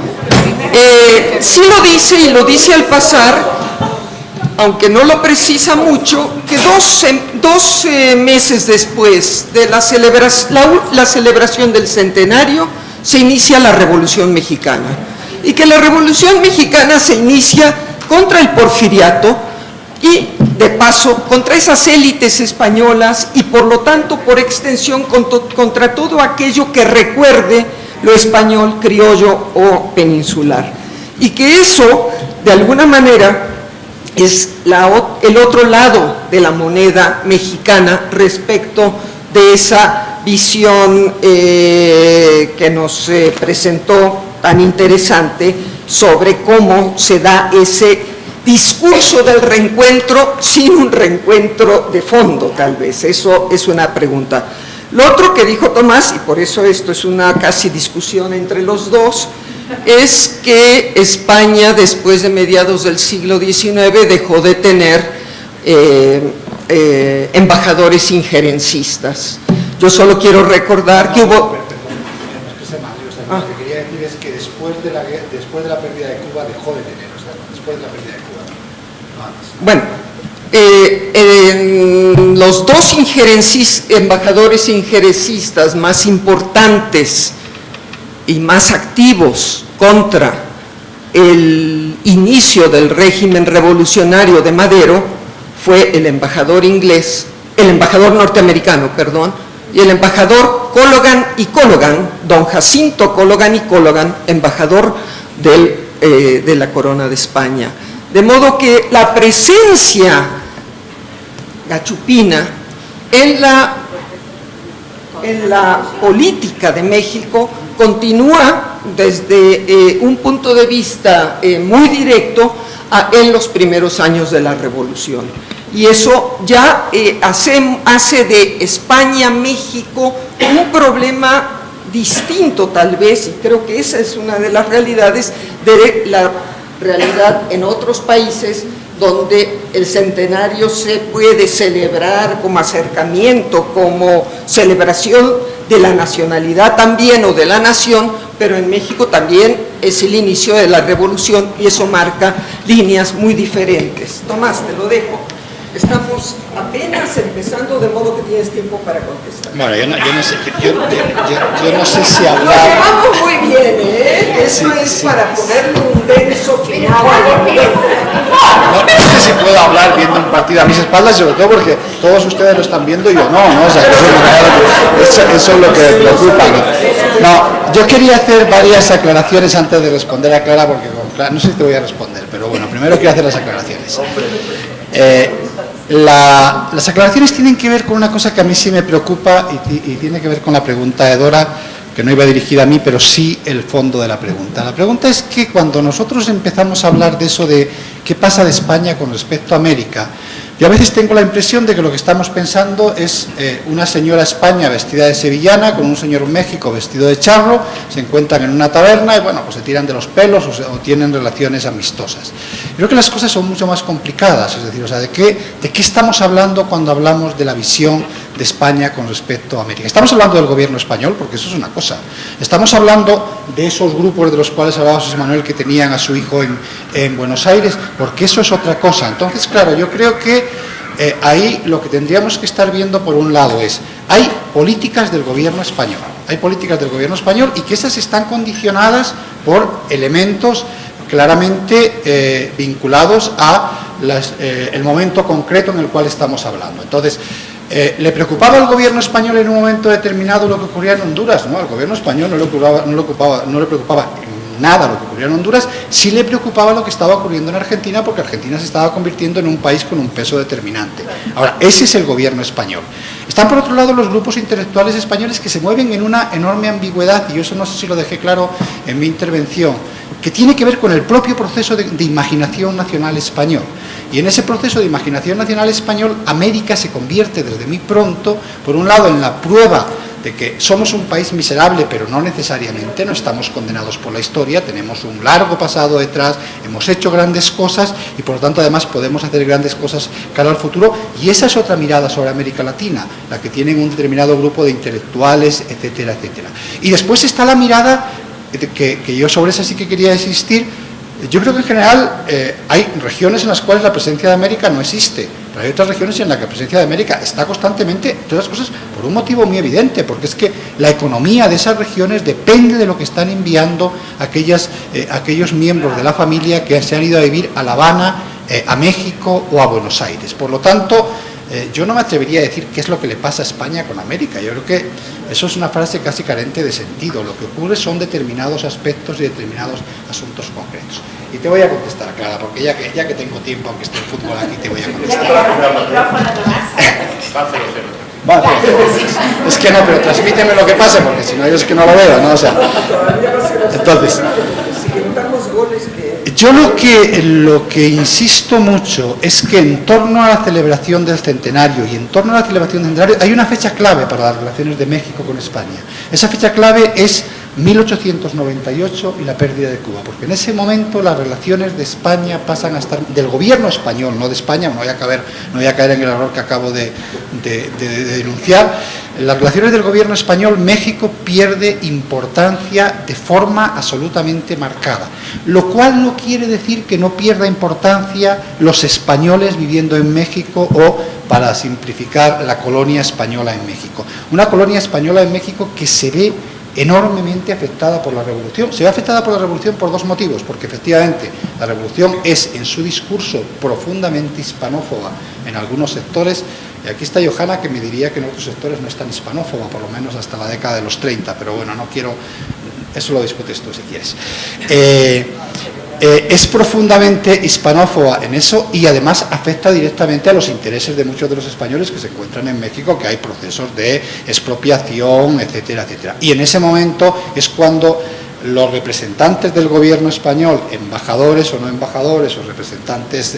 sí lo dice, y lo dice al pasar, aunque no lo precisa mucho, que dos meses después de la celebración del centenario se inicia la Revolución Mexicana, y que la Revolución Mexicana se inicia contra el porfiriato y, de paso, contra esas élites españolas y, por lo tanto, por extensión, contra todo aquello que recuerde lo español, criollo o peninsular. Y que eso, de alguna manera, es el otro lado de la moneda mexicana respecto de esa visión que nos presentó tan interesante sobre cómo se da ese discurso del reencuentro sin un reencuentro de fondo, tal vez. Eso es una pregunta. Lo otro que dijo Tomás, y por eso esto es una casi discusión entre los dos, es que España, después de mediados del siglo XIX, dejó de tener embajadores injerencistas. Yo solo quiero recordar que hubo... Lo que quería decir es que después de la pérdida de Cuba dejó de tener, o sea, después de la pérdida de Cuba, no antes. Bueno, los dos embajadores injerencistas más importantes y más activos contra el inicio del régimen revolucionario de Madero fue el embajador norteamericano, y el embajador Cologan y Cologan, don Jacinto Cologan y Cologan, embajador de la Corona de España. De modo que la presencia gachupina en la política de México continúa desde un punto de vista muy directo en los primeros años de la Revolución. Y eso ya hace de España-México un problema distinto tal vez, y creo que esa es una de las realidades de la realidad en otros países donde el centenario se puede celebrar como acercamiento, como celebración de la nacionalidad también o de la nación, pero en México también es el inicio de la revolución y eso marca líneas muy diferentes. Tomás, te lo dejo. Estamos apenas empezando, de modo que tienes tiempo para contestar. Bueno, yo no sé si hablar... Lo llevamos muy bien, ¿eh? Eso es para ponerle un denso final. No sé si puedo hablar viendo un partido a mis espaldas, sobre todo porque todos ustedes lo están viendo y yo no, ¿no? O sea, eso es lo que preocupa, ¿no? No, yo quería hacer varias aclaraciones antes de responder a Clara, porque con Clara, no sé si te voy a responder, pero bueno, primero quiero hacer las aclaraciones. Las aclaraciones tienen que ver con una cosa que a mí sí me preocupa y tiene que ver con la pregunta de Dora, que no iba dirigida a mí, pero sí el fondo de la pregunta. La pregunta es que cuando nosotros empezamos a hablar de eso de qué pasa de España con respecto a América, yo a veces tengo la impresión de que lo que estamos pensando es una señora España vestida de sevillana con un señor México vestido de charro, se encuentran en una taberna y bueno, pues se tiran de los pelos o tienen relaciones amistosas. Creo que las cosas son mucho más complicadas, es decir, o sea, ¿de qué estamos hablando cuando hablamos de la visión de España con respecto a América? Estamos hablando del gobierno español, porque eso es una cosa. Estamos hablando de esos grupos de los cuales hablaba José Manuel que tenían a su hijo en Buenos Aires, porque eso es otra cosa. Entonces, claro, yo creo que ahí lo que tendríamos que estar viendo por un lado es, hay políticas del gobierno español, y que esas están condicionadas por elementos claramente vinculados a el momento concreto en el cual estamos hablando. Entonces, ¿le preocupaba al gobierno español en un momento determinado lo que ocurría en Honduras? No, al gobierno español no le preocupaba nada lo que ocurría en Honduras, sí le preocupaba lo que estaba ocurriendo en Argentina, porque Argentina se estaba convirtiendo en un país con un peso determinante. Ahora, ese es el gobierno español. Están por otro lado los grupos intelectuales españoles que se mueven en una enorme ambigüedad, y yo eso no sé si lo dejé claro en mi intervención, que tiene que ver con el propio proceso de imaginación nacional español. Y en ese proceso de imaginación nacional español, América se convierte desde muy pronto, por un lado, en la prueba de que somos un país miserable, pero no necesariamente, no estamos condenados por la historia, tenemos un largo pasado detrás, hemos hecho grandes cosas y por lo tanto además podemos hacer grandes cosas cara al futuro, y esa es otra mirada sobre América Latina, la que tienen un determinado grupo de intelectuales, etcétera, etcétera. Y después está la mirada que yo sobre esa sí que quería insistir. Yo creo que en general hay regiones en las cuales la presencia de América no existe, pero hay otras regiones en las que la presencia de América está constantemente, entre otras cosas, por un motivo muy evidente, porque es que la economía de esas regiones depende de lo que están enviando aquellos miembros de la familia que se han ido a vivir a La Habana, a México o a Buenos Aires. Por lo tanto, yo no me atrevería a decir qué es lo que le pasa a España con América. Yo creo que eso es una frase casi carente de sentido. Lo que ocurre son determinados aspectos y determinados asuntos concretos. Y te voy a contestar, Clara, porque ya que tengo tiempo, aunque esté el fútbol aquí, te voy a contestar. Vale. Es que no, pero transmíteme lo que pase, porque si no yo es que no lo veo, ¿no? O sea, entonces, yo lo que insisto mucho es que en torno a la celebración del centenario y en torno a la celebración del centenario hay una fecha clave para las relaciones de México con España. Esa fecha clave es 1898 y la pérdida de Cuba, porque en ese momento las relaciones de España pasan a estar, del gobierno español, no de España, no voy a caer en el error que acabo de denunciar. En las relaciones del gobierno español, México pierde importancia de forma absolutamente marcada, lo cual no quiere decir que no pierda importancia los españoles viviendo en México o, para simplificar, la colonia española en México. Una colonia española en México que se ve enormemente afectada por la Revolución. Se ve afectada por la Revolución por dos motivos, porque efectivamente la Revolución es en su discurso profundamente hispanófoba en algunos sectores, y aquí está Johanna que me diría que en otros sectores no es tan hispanófoba, por lo menos hasta la década de los 30, pero bueno, no quiero, eso lo discutes tú si quieres. Es profundamente hispanófoba en eso y además afecta directamente a los intereses de muchos de los españoles que se encuentran en México, que hay procesos de expropiación, etcétera, etcétera. Y en ese momento es cuando los representantes del gobierno español, embajadores o no embajadores o representantes,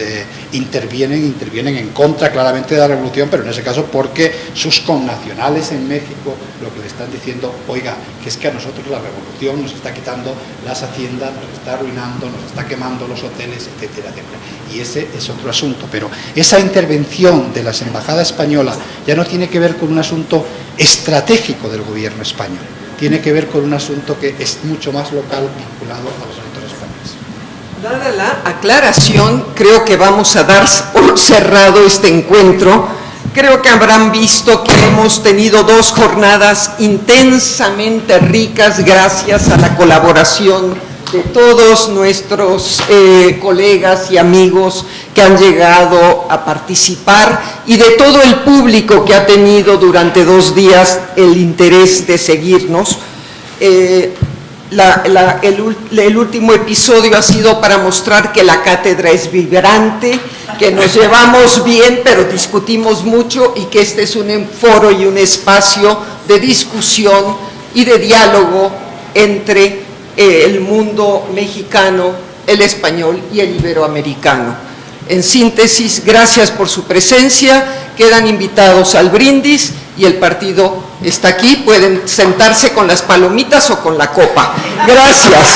intervienen en contra claramente de la revolución, pero en ese caso porque sus connacionales en México lo que le están diciendo, oiga, que es que a nosotros la revolución nos está quitando las haciendas, nos está arruinando, nos está quemando los hoteles, etcétera, etcétera. Y ese es otro asunto, pero esa intervención de las embajadas españolas ya no tiene que ver con un asunto estratégico del gobierno español, tiene que ver con un asunto que es mucho más local, vinculado a los asuntos españoles. Dada la aclaración, creo que vamos a dar por cerrado este encuentro. Creo que habrán visto que hemos tenido dos jornadas intensamente ricas gracias a la colaboración de todos nuestros colegas y amigos que han llegado a participar y de todo el público que ha tenido durante 2 días el interés de seguirnos. El último episodio ha sido para mostrar que la cátedra es vibrante, que nos llevamos bien, pero discutimos mucho y que este es un foro y un espacio de discusión y de diálogo entre el mundo mexicano, el español y el iberoamericano. En síntesis, gracias por su presencia, quedan invitados al brindis y el partido está aquí, pueden sentarse con las palomitas o con la copa. Gracias.